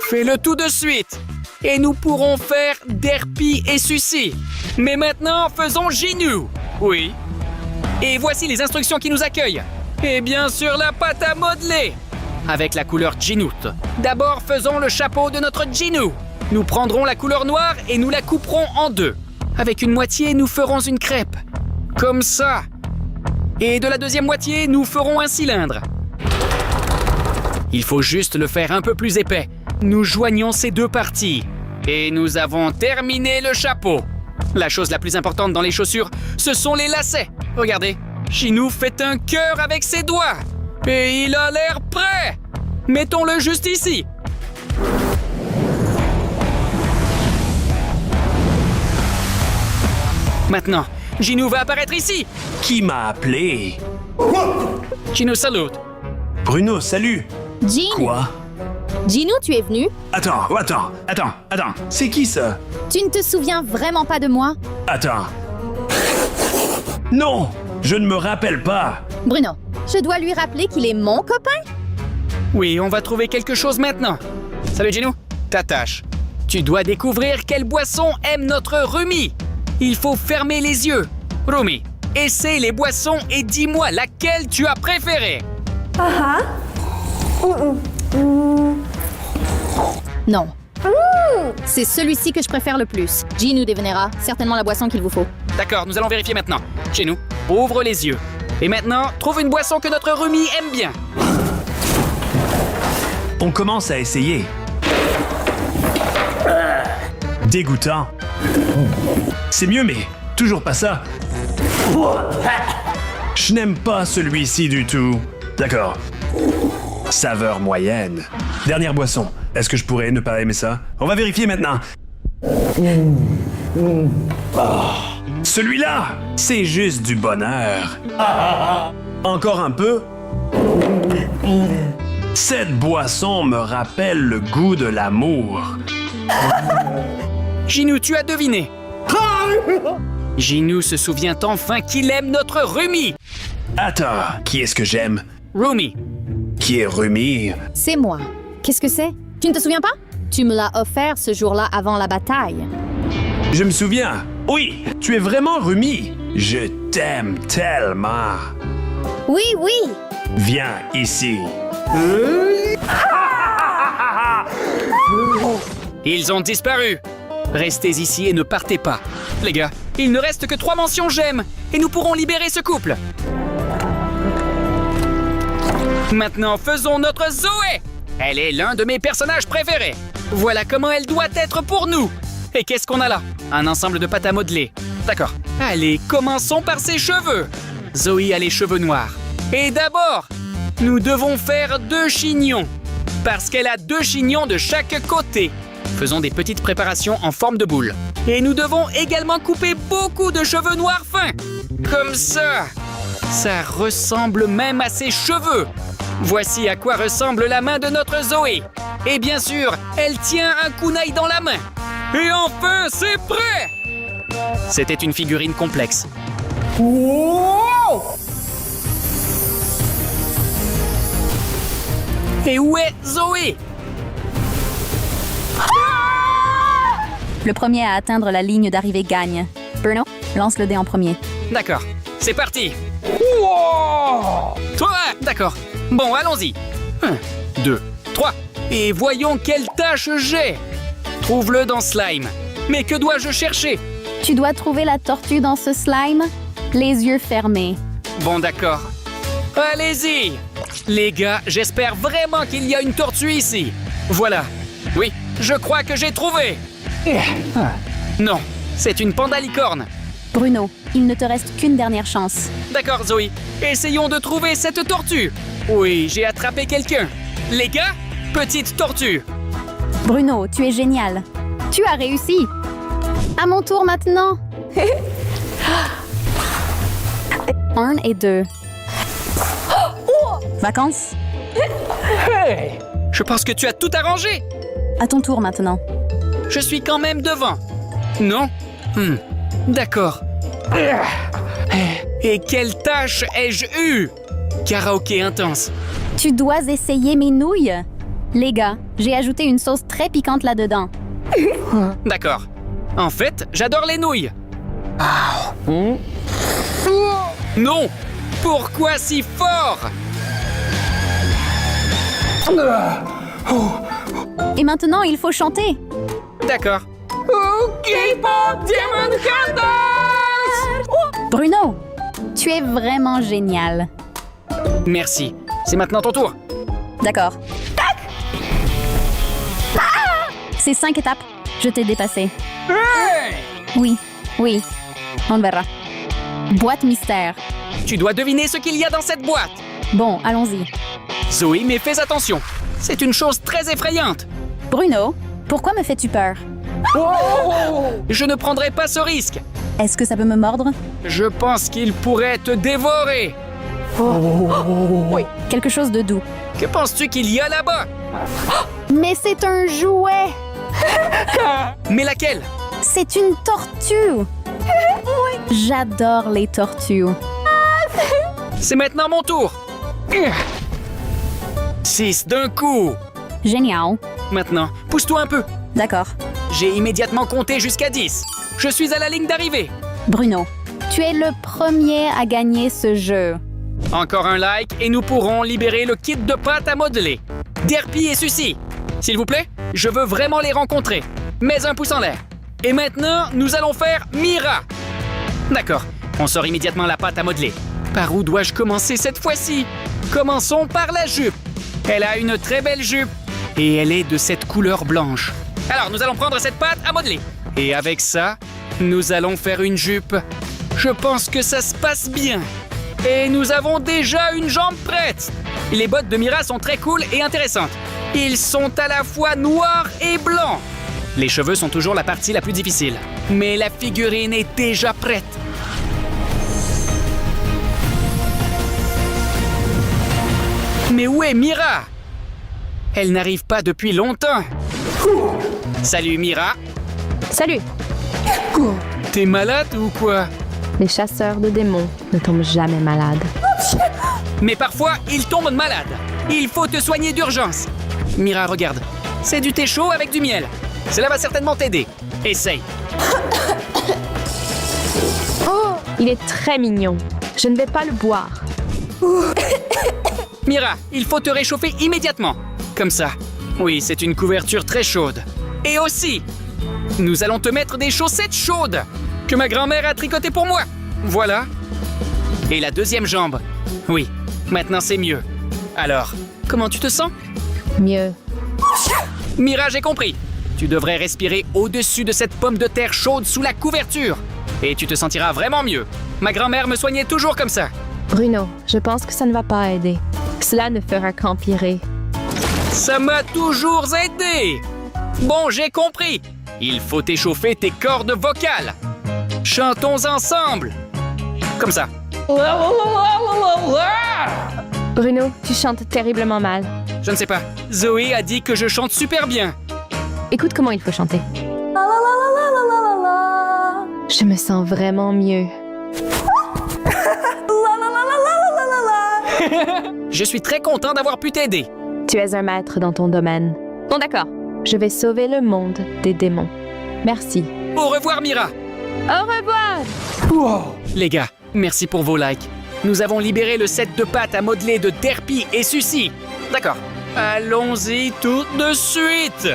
Fais-le tout de suite. Et nous pourrons faire Derpy et Suzy. Mais maintenant, faisons Jinou. Oui. Et voici les instructions qui nous accueillent. Et bien sûr, la pâte à modeler. Avec la couleur Jinout. D'abord, faisons le chapeau de notre Jinou. Nous prendrons la couleur noire et nous la couperons en deux. Avec une moitié, nous ferons une crêpe. Comme ça. Et de la deuxième moitié, nous ferons un cylindre. Il faut juste le faire un peu plus épais. Nous joignons ces deux parties. Et nous avons terminé le chapeau. La chose la plus importante dans les chaussures, ce sont les lacets. Regardez, Jinou fait un cœur avec ses doigts. Et il a l'air prêt. Mettons-le juste ici. Maintenant, Jinou va apparaître ici. Qui m'a appelé? Jinou salute. Bruno, salut! Jean, Quoi? Jinou, tu es venu? Attends. C'est qui ça? Tu ne te souviens vraiment pas de moi? Attends. Non! Je ne me rappelle pas! Bruno, je dois lui rappeler qu'il est mon copain? Oui, on va trouver quelque chose maintenant. Salut Jinou, ta tâche. Tu dois découvrir quelle boisson aime notre Rumi. Il faut fermer les yeux. Rumi, essaie les boissons et dis-moi laquelle tu as préférée. Non. C'est celui-ci que je préfère le plus. Jinou deviendra certainement la boisson qu'il vous faut. D'accord, nous allons vérifier maintenant. Jinou, ouvre les yeux. Et maintenant, trouve une boisson que notre Rumi aime bien. On commence à essayer. Dégoûtant. C'est mieux, mais toujours pas ça. Je n'aime pas celui-ci du tout. D'accord. Saveur moyenne. Dernière boisson. Est-ce que je pourrais ne pas aimer ça? On va vérifier maintenant. Celui-là, c'est juste du bonheur. Encore un peu? Cette boisson me rappelle le goût de l'amour. Jinou, tu as deviné. Jinou se souvient enfin qu'il aime notre Rumi. Attends, qui est-ce que j'aime? Rumi. Qui est Rumi? C'est moi. Qu'est-ce que c'est? Tu ne te souviens pas? Tu me l'as offert ce jour-là avant la bataille. Je me souviens. Oui, tu es vraiment Rumi. Je t'aime tellement. Oui, oui. Viens ici. Ils ont disparu. Restez ici et ne partez pas. Les gars, il ne reste que 3 mentions j'aime et nous pourrons libérer ce couple. Maintenant, faisons notre Zoé. Elle est l'un de mes personnages préférés. Voilà comment elle doit être pour nous. Et qu'est-ce qu'on a là? Un ensemble de pâte à modeler. D'accord. Allez, commençons par ses cheveux. Zoé a les cheveux noirs. Et d'abord, nous devons faire 2 chignons. Parce qu'elle a 2 chignons de chaque côté. Faisons des petites préparations en forme de boule. Et nous devons également couper beaucoup de cheveux noirs fins. Comme ça. Ça ressemble même à ses cheveux. Voici à quoi ressemble la main de notre Zoé. Et bien sûr, elle tient un kunai dans la main. Et enfin, c'est prêt! C'était une figurine complexe. Et où est Zoé? Le premier à atteindre la ligne d'arrivée gagne. Bruno, lance le dé en premier. D'accord, c'est parti. Toi, d'accord. Bon, allons-y. 1, 2, 3. Et voyons quelle tâche j'ai. Trouve-le dans Slime. Mais que dois-je chercher? Tu dois trouver la tortue dans ce slime, les yeux fermés. Bon, d'accord. Allez-y. Les gars, j'espère vraiment qu'il y a une tortue ici. Voilà. Oui, je crois que j'ai trouvé. Non, c'est une panda licorne. Bruno, il ne te reste qu'une dernière chance. D'accord, Zoé. Essayons de trouver cette tortue. Oui, j'ai attrapé quelqu'un. Les gars, petite tortue. Bruno, tu es génial. Tu as réussi. À mon tour maintenant. 1 et 2. Vacances? Je pense que tu as tout arrangé. À ton tour maintenant. Je suis quand même devant. Non? D'accord. Et quelle tâche ai-je eue? Karaoké intense. Tu dois essayer mes nouilles. Les gars, j'ai ajouté une sauce très piquante là-dedans. D'accord. En fait, j'adore les nouilles. Non! Pourquoi si fort? Et maintenant, il faut chanter. D'accord. Bruno, tu es vraiment génial. Merci. C'est maintenant ton tour. D'accord. C'est 5 étapes. Je t'ai dépassé. Oui, oui. On verra. Boîte mystère. Tu dois deviner ce qu'il y a dans cette boîte. Bon, allons-y. Zoé, mais fais attention. C'est une chose très effrayante. Bruno, pourquoi me fais-tu peur? Je ne prendrai pas ce risque. Est-ce que ça peut me mordre? Je pense qu'il pourrait te dévorer. Quelque chose de doux. Que penses-tu qu'il y a là-bas? Mais c'est un jouet! Mais laquelle? C'est une tortue! J'adore les tortues. C'est maintenant mon tour. 6 d'un coup. Génial. Maintenant, pousse-toi un peu. D'accord. J'ai immédiatement compté jusqu'à 10. Je suis à la ligne d'arrivée. Bruno, tu es le premier à gagner ce jeu. Encore un like et nous pourrons libérer le kit de pâte à modeler. Derpy et Suzy. S'il vous plaît, je veux vraiment les rencontrer. Mets un pouce en l'air. Et maintenant, nous allons faire Mira. D'accord, on sort immédiatement la pâte à modeler. Par où dois-je commencer cette fois-ci? Commençons par la jupe. Elle a une très belle jupe. Et elle est de cette couleur blanche. Alors, nous allons prendre cette pâte à modeler. Et avec ça, nous allons faire une jupe. Je pense que ça se passe bien. Et nous avons déjà une jambe prête. Les bottes de Mira sont très cool et intéressantes. Ils sont à la fois noirs et blancs. Les cheveux sont toujours la partie la plus difficile. Mais la figurine est déjà prête. Mais où est Mira? Elle n'arrive pas depuis longtemps. Salut Mira. Salut! T'es malade ou quoi? Les chasseurs de démons ne tombent jamais malades. Mais parfois, ils tombent malades. Il faut te soigner d'urgence. Mira, regarde. C'est du thé chaud avec du miel. Cela va certainement t'aider. Essaye. Oh! Il est très mignon. Je ne vais pas le boire. Mira, il faut te réchauffer immédiatement. Comme ça. Oui, c'est une couverture très chaude. Et aussi, nous allons te mettre des chaussettes chaudes que ma grand-mère a tricotées pour moi. Voilà. Et la deuxième jambe. Oui, maintenant c'est mieux. Alors, comment tu te sens? Mieux. Mira, j'ai compris. Tu devrais respirer au-dessus de cette pomme de terre chaude sous la couverture. Et tu te sentiras vraiment mieux. Ma grand-mère me soignait toujours comme ça. Bruno, je pense que ça ne va pas aider. Cela ne fera qu'empirer. Ça m'a toujours aidé. Bon, j'ai compris. Il faut échauffer tes cordes vocales. Chantons ensemble. Comme ça. Bruno, tu chantes terriblement mal. Je ne sais pas. Zoé a dit que je chante super bien. Écoute comment il faut chanter. Je me sens vraiment mieux. Je suis très content d'avoir pu t'aider. Tu es un maître dans ton domaine. Bon, d'accord. Je vais sauver le monde des démons. Merci. Au revoir, Mira. Au revoir! Les gars, merci pour vos likes. Nous avons libéré le set de pâte à modeler de Derpy et Suzy. D'accord. Allons-y tout de suite.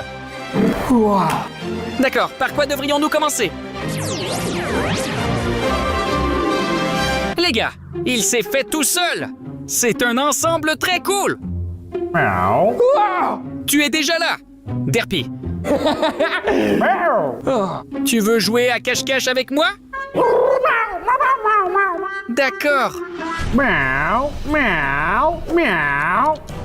D'accord, par quoi devrions-nous commencer? Les gars, il s'est fait tout seul. C'est un ensemble très cool. Tu es déjà là, Derpy. Tu veux jouer à cache-cache avec moi? D'accord.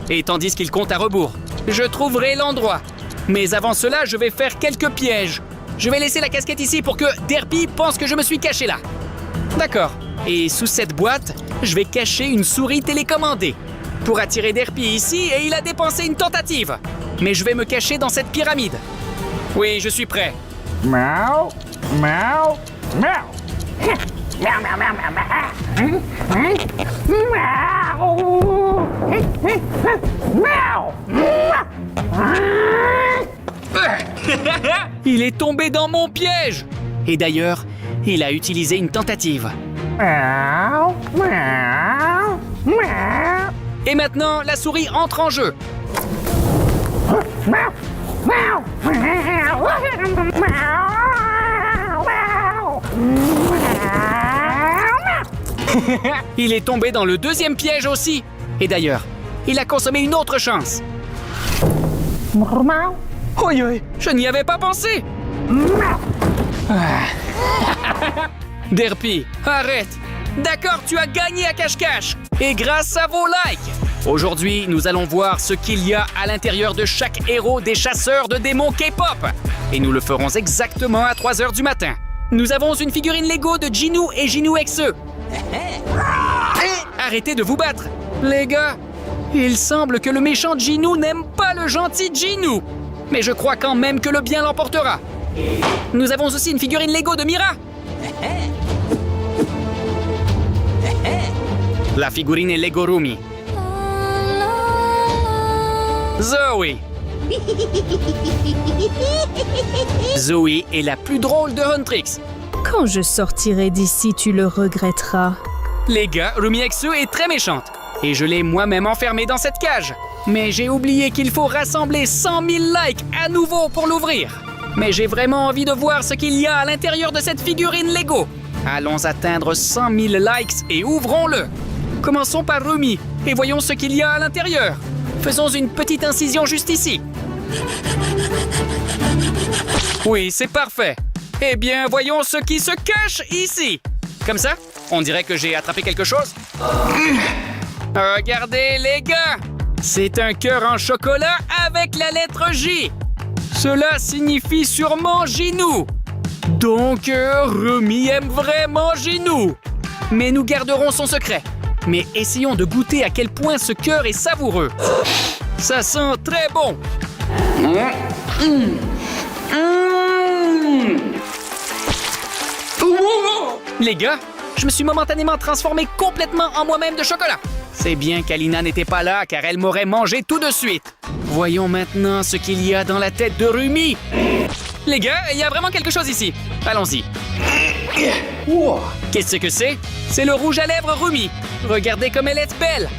Et tandis qu'il compte à rebours, je trouverai l'endroit. Mais avant cela, je vais faire quelques pièges. Je vais laisser la casquette ici pour que Derpy pense que je me suis caché là. D'accord. Et sous cette boîte, je vais cacher une souris télécommandée. Pour attirer Derpy ici, et il a dépensé une tentative. Mais je vais me cacher dans cette pyramide. Oui, je suis prêt. Il est tombé dans mon piège! Et d'ailleurs, il a utilisé une tentative. Et maintenant, la souris entre en jeu. Il est tombé dans le deuxième piège aussi. Et d'ailleurs, il a consommé une autre chance. Oi, oi. Je n'y avais pas pensé. Derpy, arrête. D'accord, tu as gagné à cache-cache. Et grâce à vos likes. Aujourd'hui, nous allons voir ce qu'il y a à l'intérieur de chaque héros des chasseurs de démons K-pop. Et nous le ferons exactement à 3h du matin. Nous avons une figurine Lego de Jinu et Jinu XE. Arrêtez de vous battre. Les gars, il semble que le méchant Jinu n'aime pas le gentil Jinu. Mais je crois quand même que le bien l'emportera. Nous avons aussi une figurine Lego de Mira. La figurine est Lego Rumi. Zoe. Zoe est la plus drôle de Huntrix. Quand je sortirai d'ici, tu le regretteras. Les gars, Rumi XE est très méchante. Et je l'ai moi-même enfermée dans cette cage. Mais j'ai oublié qu'il faut rassembler 100 000 likes à nouveau pour l'ouvrir. Mais j'ai vraiment envie de voir ce qu'il y a à l'intérieur de cette figurine Lego. Allons atteindre 100 000 likes et ouvrons-le. Commençons par Rumi et voyons ce qu'il y a à l'intérieur. Faisons une petite incision juste ici. Oui, c'est parfait. Eh bien, voyons ce qui se cache ici. Comme ça, on dirait que j'ai attrapé quelque chose. Regardez, les gars. C'est un cœur en chocolat avec la lettre J. Cela signifie sûrement Jinu. Donc, Rumi aime vraiment Jinu. Mais nous garderons son secret. Mais essayons de goûter à quel point ce cœur est savoureux. Ça sent très bon. Les gars, je me suis momentanément transformé complètement en moi-même de chocolat. C'est bien qu'Alina n'était pas là, car elle m'aurait mangé tout de suite. Voyons maintenant ce qu'il y a dans la tête de Rumi. Les gars, il y a vraiment quelque chose ici. Allons-y. Qu'est-ce que c'est? C'est le rouge à lèvres Rumi. Regardez comme elle est belle.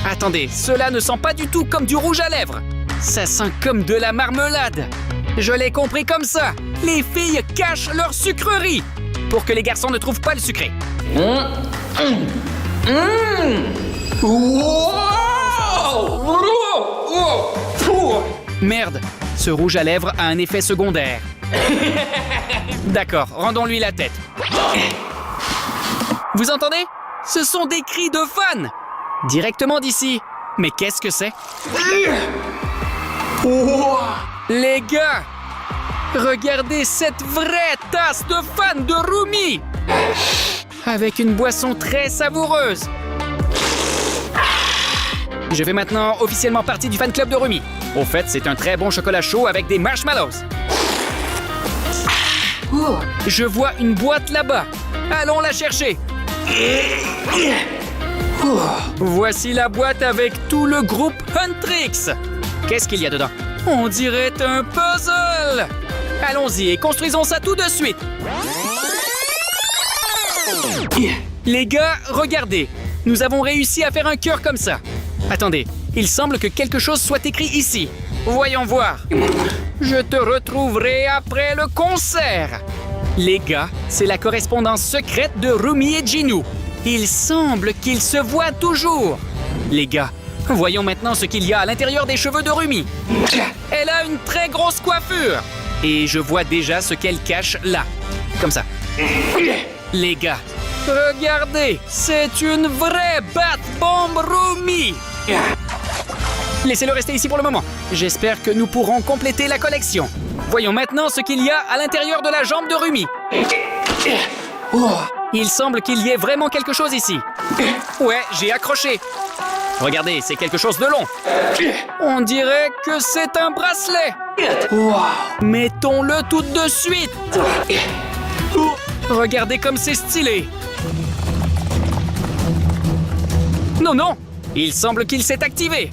Attendez, cela ne sent pas du tout comme du rouge à lèvres. Ça sent comme de la marmelade. Je l'ai compris comme ça. Les filles cachent leur sucrerie pour que les garçons ne trouvent pas le sucré. Merde, ce rouge à lèvres a un effet secondaire. D'accord, rendons-lui la tête. Vous entendez? Ce sont des cris de fans. Directement d'ici. Mais qu'est-ce que c'est? Les gars, regardez cette vraie tasse de fans de Rumi. Avec une boisson très savoureuse. Je fais maintenant officiellement partie du fan club de Rumi. Au fait, c'est un très bon chocolat chaud avec des marshmallows. Je vois une boîte là-bas. Allons la chercher. Voici la boîte avec tout le groupe Huntrix. Qu'est-ce qu'il y a dedans? On dirait un puzzle. Allons-y et construisons ça tout de suite. Les gars, regardez. Nous avons réussi à faire un cœur comme ça. Attendez, il semble que quelque chose soit écrit ici. Voyons voir. Je te retrouverai après le concert. Les gars, c'est la correspondance secrète de Rumi et Jinu. Il semble qu'ils se voient toujours. Les gars, voyons maintenant ce qu'il y a à l'intérieur des cheveux de Rumi. Elle a une très grosse coiffure. Et je vois déjà ce qu'elle cache là. Comme ça. Les gars, regardez, c'est une vraie Bat-Bomb Rumi. Laissez-le rester ici pour le moment. J'espère que nous pourrons compléter la collection. Voyons maintenant ce qu'il y a à l'intérieur de la jambe de Rumi. Il semble qu'il y ait vraiment quelque chose ici. Ouais, j'ai accroché. Regardez, c'est quelque chose de long. On dirait que c'est un bracelet. Mettons-le tout de suite. Regardez comme c'est stylé. Non, non! Il semble qu'il s'est activé.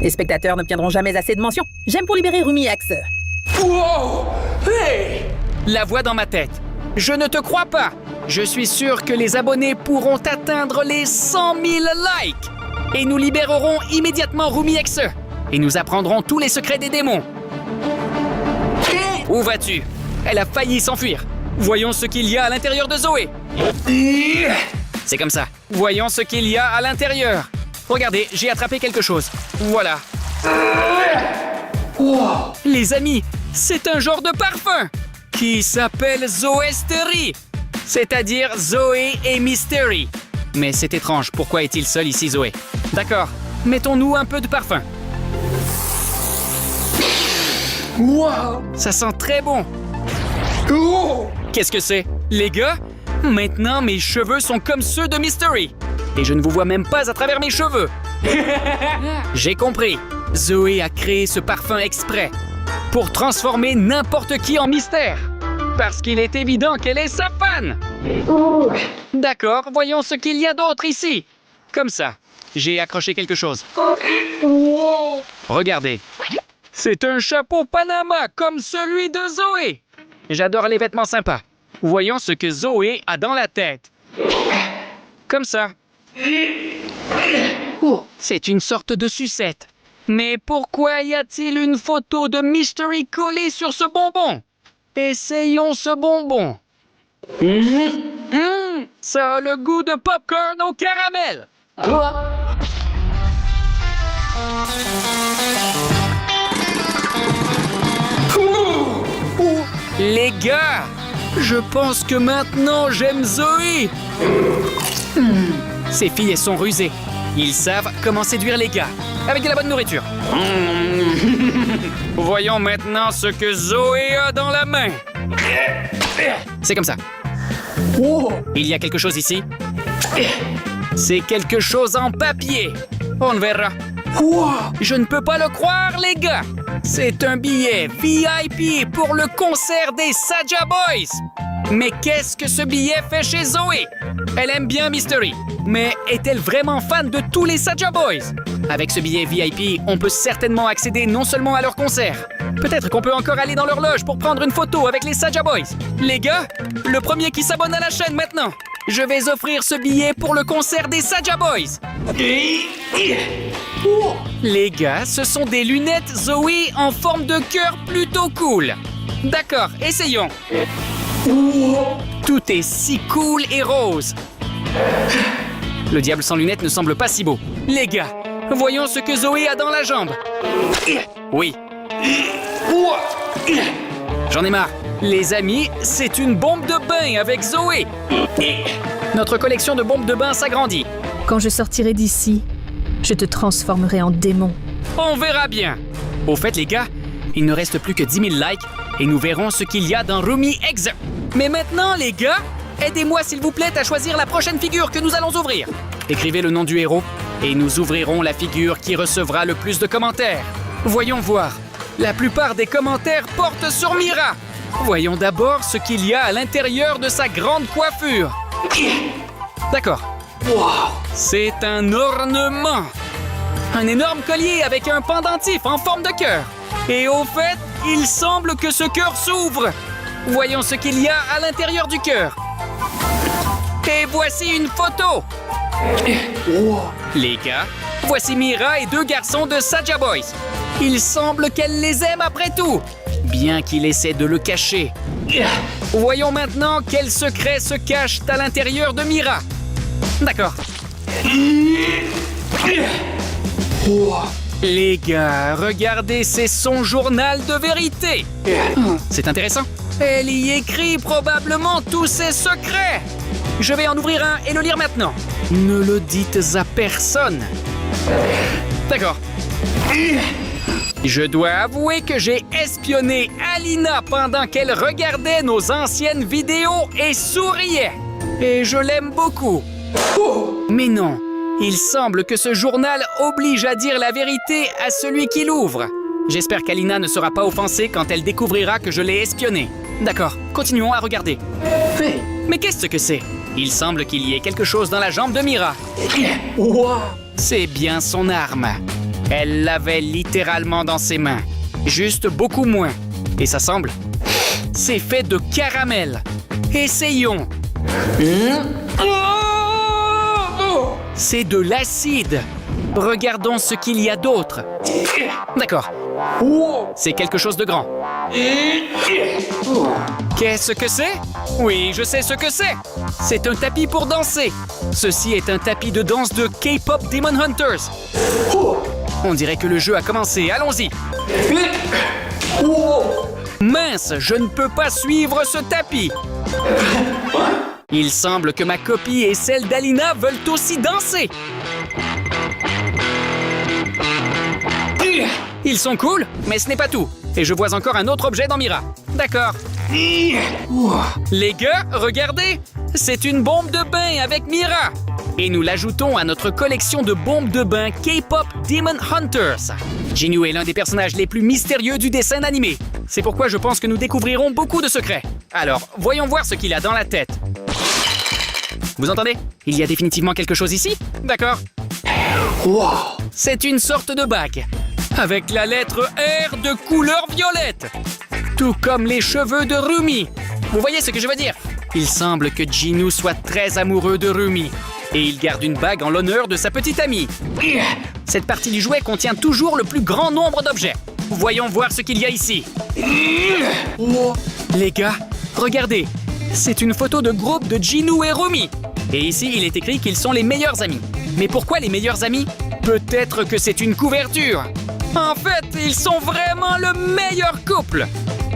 Les spectateurs n'obtiendront jamais assez de mentions. J'aime pour libérer Rumi X. Wow! Hey! La voix dans ma tête. Je ne te crois pas. Je suis sûr que les abonnés pourront atteindre les 100 000 likes. Et nous libérerons immédiatement Rumi X. Et nous apprendrons tous les secrets des démons. Où vas-tu? Elle a failli s'enfuir. Voyons ce qu'il y a à l'intérieur de Zoé. C'est comme ça. Voyons ce qu'il y a à l'intérieur. Regardez, j'ai attrapé quelque chose. Voilà. Les amis, c'est un genre de parfum qui s'appelle Zoestery, c'est-à-dire Zoé et Mystery. Mais c'est étrange, pourquoi est-il seul ici, Zoé? D'accord, mettons-nous un peu de parfum. Wow! Ça sent très bon. Qu'est-ce que c'est? Les gars, maintenant mes cheveux sont comme ceux de Mystery. Et je ne vous vois même pas à travers mes cheveux. J'ai compris. Zoé a créé ce parfum exprès pour transformer n'importe qui en mystère. Parce qu'il est évident qu'elle est sa fan. D'accord, voyons ce qu'il y a d'autre ici. Comme ça, j'ai accroché quelque chose. Regardez. C'est un chapeau Panama comme celui de Zoé. J'adore les vêtements sympas. Voyons ce que Zoé a dans la tête. Comme ça. C'est une sorte de sucette. Mais pourquoi y a-t-il une photo de Mystery collée sur ce bonbon? Essayons ce bonbon. Ça a le goût de popcorn au caramel. Les gars, je pense que maintenant j'aime Zoé. Ces filles, elles sont rusées. Ils savent comment séduire les gars, avec de la bonne nourriture. Voyons maintenant ce que Zoé a dans la main. C'est comme ça. Il y a quelque chose ici. C'est quelque chose en papier. On verra. Je ne peux pas le croire, les gars. C'est un billet VIP pour le concert des Saja Boys. Mais qu'est-ce que ce billet fait chez Zoé? Elle aime bien Mystery, mais est-elle vraiment fan de tous les Saja Boys? Avec ce billet VIP, on peut certainement accéder non seulement à leur concert. Peut-être qu'on peut encore aller dans leur loge pour prendre une photo avec les Saja Boys. Les gars, le premier qui s'abonne à la chaîne maintenant, je vais offrir ce billet pour le concert des Saja Boys. Les gars, ce sont des lunettes Zoé en forme de cœur plutôt cool. D'accord, essayons. Tout est si cool et rose. Le diable sans lunettes ne semble pas si beau. Les gars, voyons ce que Zoé a dans la jambe. Oui. J'en ai marre. Les amis, c'est une bombe de bain avec Zoé. Notre collection de bombes de bain s'agrandit. Quand je sortirai d'ici, je te transformerai en démon. On verra bien. Au fait, les gars, il ne reste plus que 10 000 likes et nous verrons ce qu'il y a dans Rumi X. Mais maintenant, les gars, aidez-moi s'il vous plaît à choisir la prochaine figure que nous allons ouvrir. Écrivez le nom du héros et nous ouvrirons la figure qui recevra le plus de commentaires. Voyons voir. La plupart des commentaires portent sur Mira. Voyons d'abord ce qu'il y a à l'intérieur de sa grande coiffure. D'accord. C'est un ornement. Un énorme collier avec un pendentif en forme de cœur. Et au fait, il semble que ce cœur s'ouvre. Voyons ce qu'il y a à l'intérieur du cœur. Et voici une photo. Les gars, voici Mira et 2 garçons de Saja Boys. Il semble qu'elle les aime après tout, bien qu'il essaie de le cacher. Voyons maintenant quels secrets se cachent à l'intérieur de Mira. D'accord. Les gars, regardez, c'est son journal de vérité. C'est intéressant. Elle y écrit probablement tous ses secrets. Je vais en ouvrir un et le lire maintenant. Ne le dites à personne. D'accord. Je dois avouer que j'ai espionné Alina pendant qu'elle regardait nos anciennes vidéos et souriait. Et je l'aime beaucoup. Mais non, il semble que ce journal oblige à dire la vérité à celui qui l'ouvre. J'espère qu'Alina ne sera pas offensée quand elle découvrira que je l'ai espionnée. D'accord, continuons à regarder. Mais qu'est-ce que c'est? Il semble qu'il y ait quelque chose dans la jambe de Mira. Wow. C'est bien son arme. Elle l'avait littéralement dans ses mains. Juste beaucoup moins. Et ça semble... C'est fait de caramel. Essayons. C'est de l'acide. Regardons ce qu'il y a d'autre. D'accord. C'est quelque chose de grand. Qu'est-ce que c'est? Oui, je sais ce que c'est. C'est un tapis pour danser. Ceci est un tapis de danse de K-pop Demon Hunters. On dirait que le jeu a commencé. Allons-y. Mince, je ne peux pas suivre ce tapis. Il semble que ma copie et celle d'Alina veulent aussi danser. Ils sont cool, mais ce n'est pas tout. Et je vois encore un autre objet dans Mira. D'accord. Les gars, regardez. C'est une bombe de bain avec Mira. Et nous l'ajoutons à notre collection de bombes de bain K-pop Demon Hunters. Jinwoo est l'un des personnages les plus mystérieux du dessin animé. C'est pourquoi je pense que nous découvrirons beaucoup de secrets. Alors, voyons voir ce qu'il a dans la tête. Vous entendez? Il y a définitivement quelque chose ici? D'accord. Wow. C'est une sorte de bague, avec la lettre R de couleur violette. Tout comme les cheveux de Rumi. Vous voyez ce que je veux dire? Il semble que Jinwoo soit très amoureux de Rumi. Et il garde une bague en l'honneur de sa petite amie. Cette partie du jouet contient toujours le plus grand nombre d'objets. Voyons voir ce qu'il y a ici. Les gars, regardez. C'est une photo de groupe de Jinwoo et Rumi. Et ici, il est écrit qu'ils sont les meilleurs amis. Mais pourquoi les meilleurs amis? Peut-être que c'est une couverture. En fait, ils sont vraiment le meilleur couple.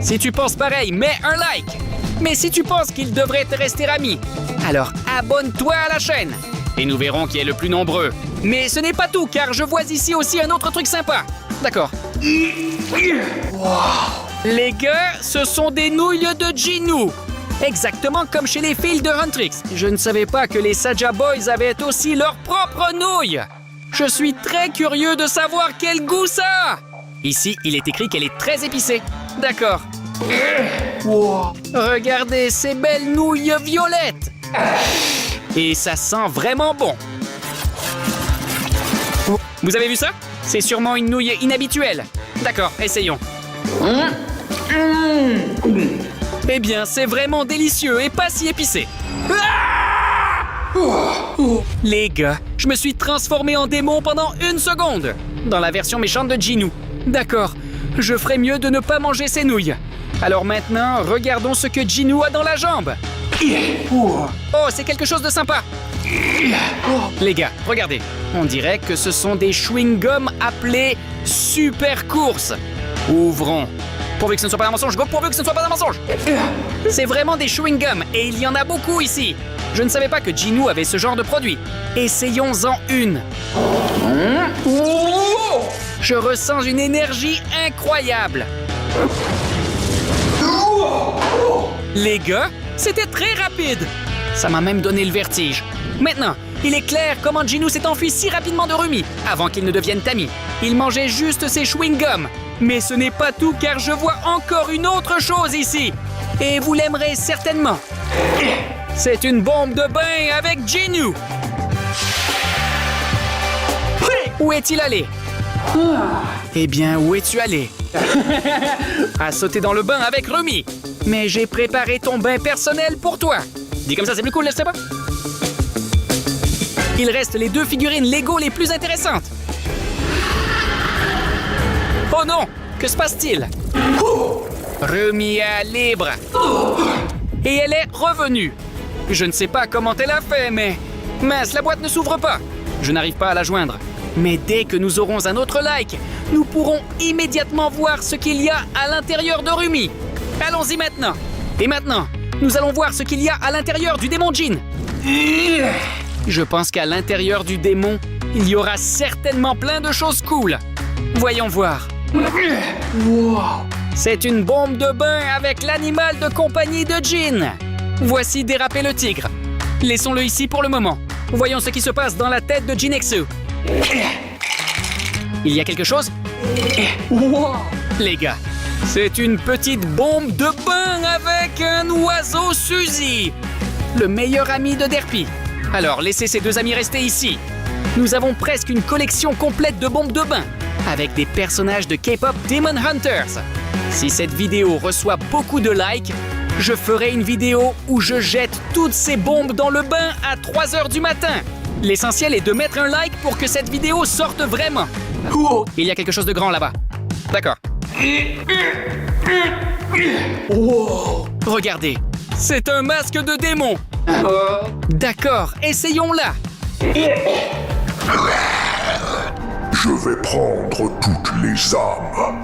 Si tu penses pareil, mets un like. Mais si tu penses qu'ils devraient rester amis, alors abonne-toi à la chaîne. Et nous verrons qui est le plus nombreux. Mais ce n'est pas tout, car je vois ici aussi un autre truc sympa. D'accord. Les gars, ce sont des nouilles de Jinwoo. Exactement comme chez les filles de Huntrix. Je ne savais pas que les Saja Boys avaient aussi leurs propres nouilles. Je suis très curieux de savoir quel goût ça a. Ici, il est écrit qu'elle est très épicée. D'accord. Regardez ces belles nouilles violettes. Et ça sent vraiment bon. Vous avez vu ça? C'est sûrement une nouille inhabituelle. D'accord, essayons. Eh bien, c'est vraiment délicieux et pas si épicé. Les gars, je me suis transformé en démon pendant 1 seconde. Dans la version méchante de Jinwoo. D'accord, je ferais mieux de ne pas manger ces nouilles. Alors maintenant, regardons ce que Jinwoo a dans la jambe. Oh, c'est quelque chose de sympa. Les gars, regardez. On dirait que ce sont des chewing-gums appelés Super Course. Ouvrons. Pourvu que ce ne soit pas un mensonge, pourvu que ce ne soit pas un mensonge. C'est vraiment des chewing-gums et il y en a beaucoup ici. Je ne savais pas que Jinwoo avait ce genre de produit. Essayons-en une. Je ressens une énergie incroyable. Les gars, c'était très rapide. Ça m'a même donné le vertige. Maintenant, il est clair comment Jinwoo s'est enfui si rapidement de Rumi, avant qu'ils ne deviennent amis. Il mangeait juste ses chewing-gums. Mais ce n'est pas tout, car je vois encore une autre chose ici. Et vous l'aimerez certainement. C'est une bombe de bain avec Jinwoo. Où est-il allé? Eh bien, où es-tu allé? À sauter dans le bain avec Rumi. Mais j'ai préparé ton bain personnel pour toi. Dit comme ça, c'est plus cool, n'est-ce pas? Il reste les 2 figurines Lego les plus intéressantes. Oh non! Que se passe-t-il? Rumi est libre. Et elle est revenue. Je ne sais pas comment elle a fait, mais... Mince, la boîte ne s'ouvre pas. Je n'arrive pas à la joindre. Mais dès que nous aurons un autre like, nous pourrons immédiatement voir ce qu'il y a à l'intérieur de Rumi. Allons-y maintenant. Et maintenant, nous allons voir ce qu'il y a à l'intérieur du démon Jin. Je pense qu'à l'intérieur du démon, il y aura certainement plein de choses cool. Voyons voir. C'est une bombe de bain avec l'animal de compagnie de Jin. Voici Déraper le tigre. Laissons-le ici pour le moment. Voyons ce qui se passe dans la tête de Jinexu. Il y a quelque chose? Les gars, c'est une petite bombe de bain avec un oiseau Suzy. le meilleur ami de Derpy. Alors, laissez ces deux amis rester ici. Nous avons presque une collection complète de bombes de bain, avec des personnages de K-pop Demon Hunters. Si cette vidéo reçoit beaucoup de likes, je ferai une vidéo où je jette toutes ces bombes dans le bain à 3 h du matin. L'essentiel est de mettre un like pour que cette vidéo sorte vraiment. Il y a quelque chose de grand là-bas. D'accord. Regardez, c'est un masque de démon. D'accord, essayons-la. Je vais prendre toutes les âmes.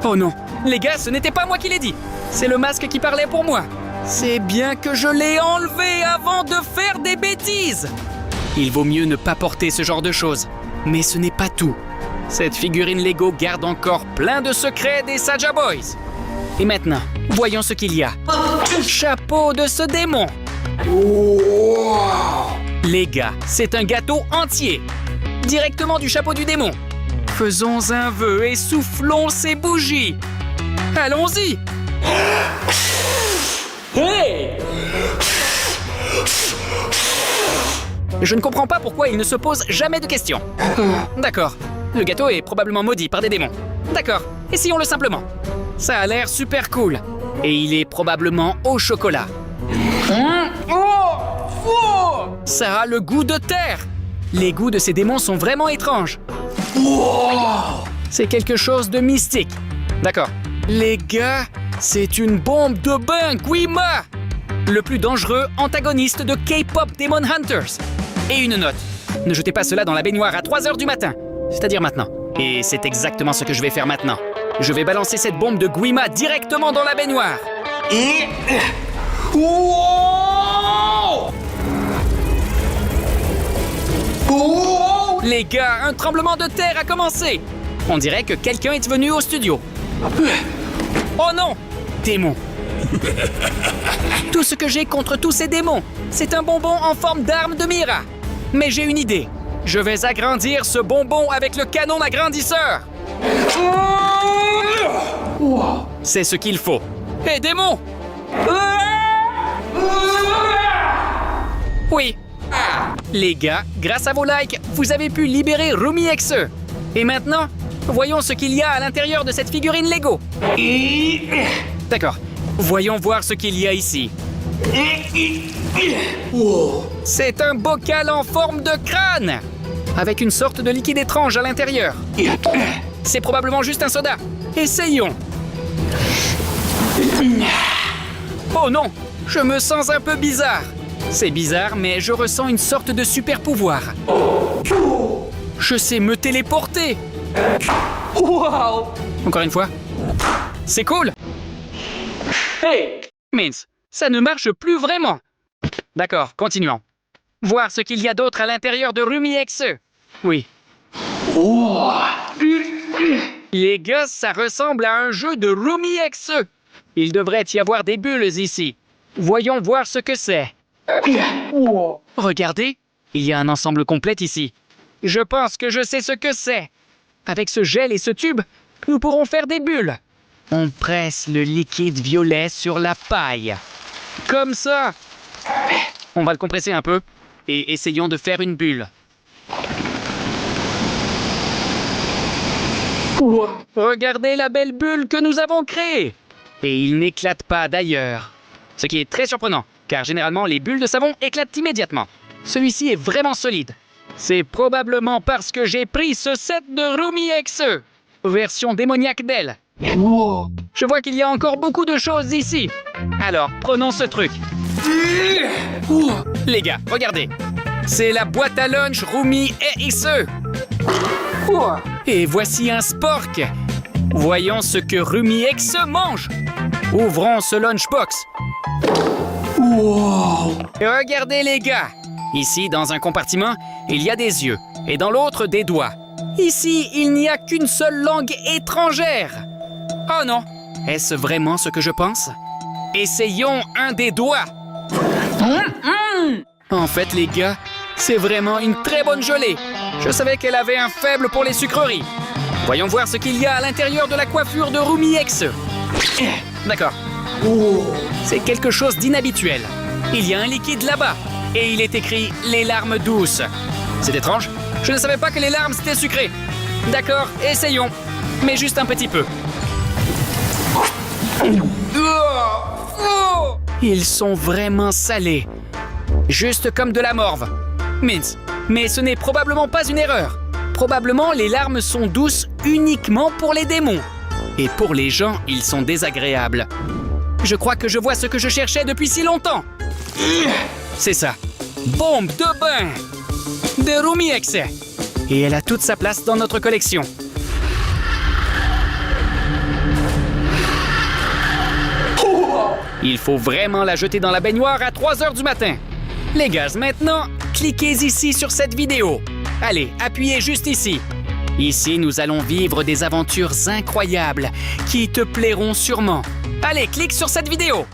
Oh non, les gars, ce n'était pas moi qui l'ai dit. C'est le masque qui parlait pour moi. C'est bien que je l'ai enlevé avant de faire des bêtises. Il vaut mieux ne pas porter ce genre de choses. Mais ce n'est pas tout. Cette figurine Lego garde encore plein de secrets des Saja Boys. Et maintenant, voyons ce qu'il y a. Chapeau de ce démon. Les gars, c'est un gâteau entier. Directement du chapeau du démon. Faisons un vœu et soufflons ces bougies. Allons-y. Hey! Je ne comprends pas pourquoi il ne se pose jamais de questions. D'accord, le gâteau est probablement maudit par des démons. D'accord, essayons-le simplement. Ça a l'air super cool. Et il est probablement au chocolat. Ça a le goût de terre. Les goûts de ces démons sont vraiment étranges. C'est quelque chose de mystique. D'accord. Les gars, c'est une bombe de bain Guima, le plus dangereux antagoniste de K-pop Demon Hunters. Et une note. Ne jetez pas cela dans la baignoire à 3 h du matin. C'est-à-dire maintenant. Et c'est exactement ce que je vais faire maintenant. Je vais balancer cette bombe de Guima directement dans la baignoire. Les gars, un tremblement de terre a commencé. On dirait que quelqu'un est venu au studio. Oh non! Démon! Tout ce que j'ai contre tous ces démons, c'est un bonbon en forme d'arme de Mira. Mais j'ai une idée. Je vais agrandir ce bonbon avec le canon agrandisseur. C'est ce qu'il faut. Hé, démon! Oui. Les gars, grâce à vos likes, vous avez pu libérer Rumi XE. Et maintenant, voyons ce qu'il y a à l'intérieur de cette figurine Lego. D'accord. Voyons voir ce qu'il y a ici. C'est un bocal en forme de crâne, avec une sorte de liquide étrange à l'intérieur. C'est probablement juste un soda. Essayons. Oh non, je me sens un peu bizarre. C'est bizarre, mais je ressens une sorte de super pouvoir. Je sais me téléporter. Wow! Encore une fois. C'est cool. Hey! Mince, ça ne marche plus vraiment. D'accord, continuons. Voir ce qu'il y a d'autre à l'intérieur de Rumi XE. Oui. Les gars, ça ressemble à un jeu de Rumi XE. Il devrait y avoir des bulles ici. Voyons voir ce que c'est. Regardez, il y a un ensemble complet ici. Je pense que je sais ce que c'est. Avec ce gel et ce tube, nous pourrons faire des bulles. On presse le liquide violet sur la paille. Comme ça. On va le compresser un peu et essayons de faire une bulle. Regardez la belle bulle que nous avons créée. Et il n'éclate pas d'ailleurs. Ce qui est très surprenant, car généralement les bulles de savon éclatent immédiatement. Celui-ci est vraiment solide. C'est probablement parce que j'ai pris ce set de Rumi XE, version démoniaque d'elle. Je vois qu'il y a encore beaucoup de choses ici. Alors, prenons ce truc. Les gars, regardez. C'est la boîte à lunch Rumi XE. Et voici un spork. Voyons ce que Rumi XE mange. Ouvrons ce lunchbox. Regardez les gars. Ici, dans un compartiment, il y a des yeux. Et dans l'autre, des doigts. Ici, il n'y a qu'une seule langue étrangère. Oh non, est-ce vraiment ce que je pense? Essayons un des doigts. En fait, les gars, c'est vraiment une très bonne gelée. Je savais qu'elle avait un faible pour les sucreries. Voyons voir ce qu'il y a à l'intérieur de la coiffure de Rumi XE. D'accord. C'est quelque chose d'inhabituel. Il y a un liquide là-bas, et il est écrit « les larmes douces ». C'est étrange. Je ne savais pas que les larmes, c'était sucré. D'accord, essayons. Mais juste un petit peu. Ils sont vraiment salés. Juste comme de la morve. Mince, mais ce n'est probablement pas une erreur. Probablement, les larmes sont douces uniquement pour les démons. Et pour les gens, ils sont désagréables. Je crois que je vois ce que je cherchais depuis si longtemps. C'est ça. Bombe de bain de Rumi Exe. Et elle a toute sa place dans notre collection. Il faut vraiment la jeter dans la baignoire à 3 heures du matin. Les gars, maintenant, cliquez ici sur cette vidéo. Allez, appuyez juste ici. Ici, nous allons vivre des aventures incroyables qui te plairont sûrement. Allez, clique sur cette vidéo.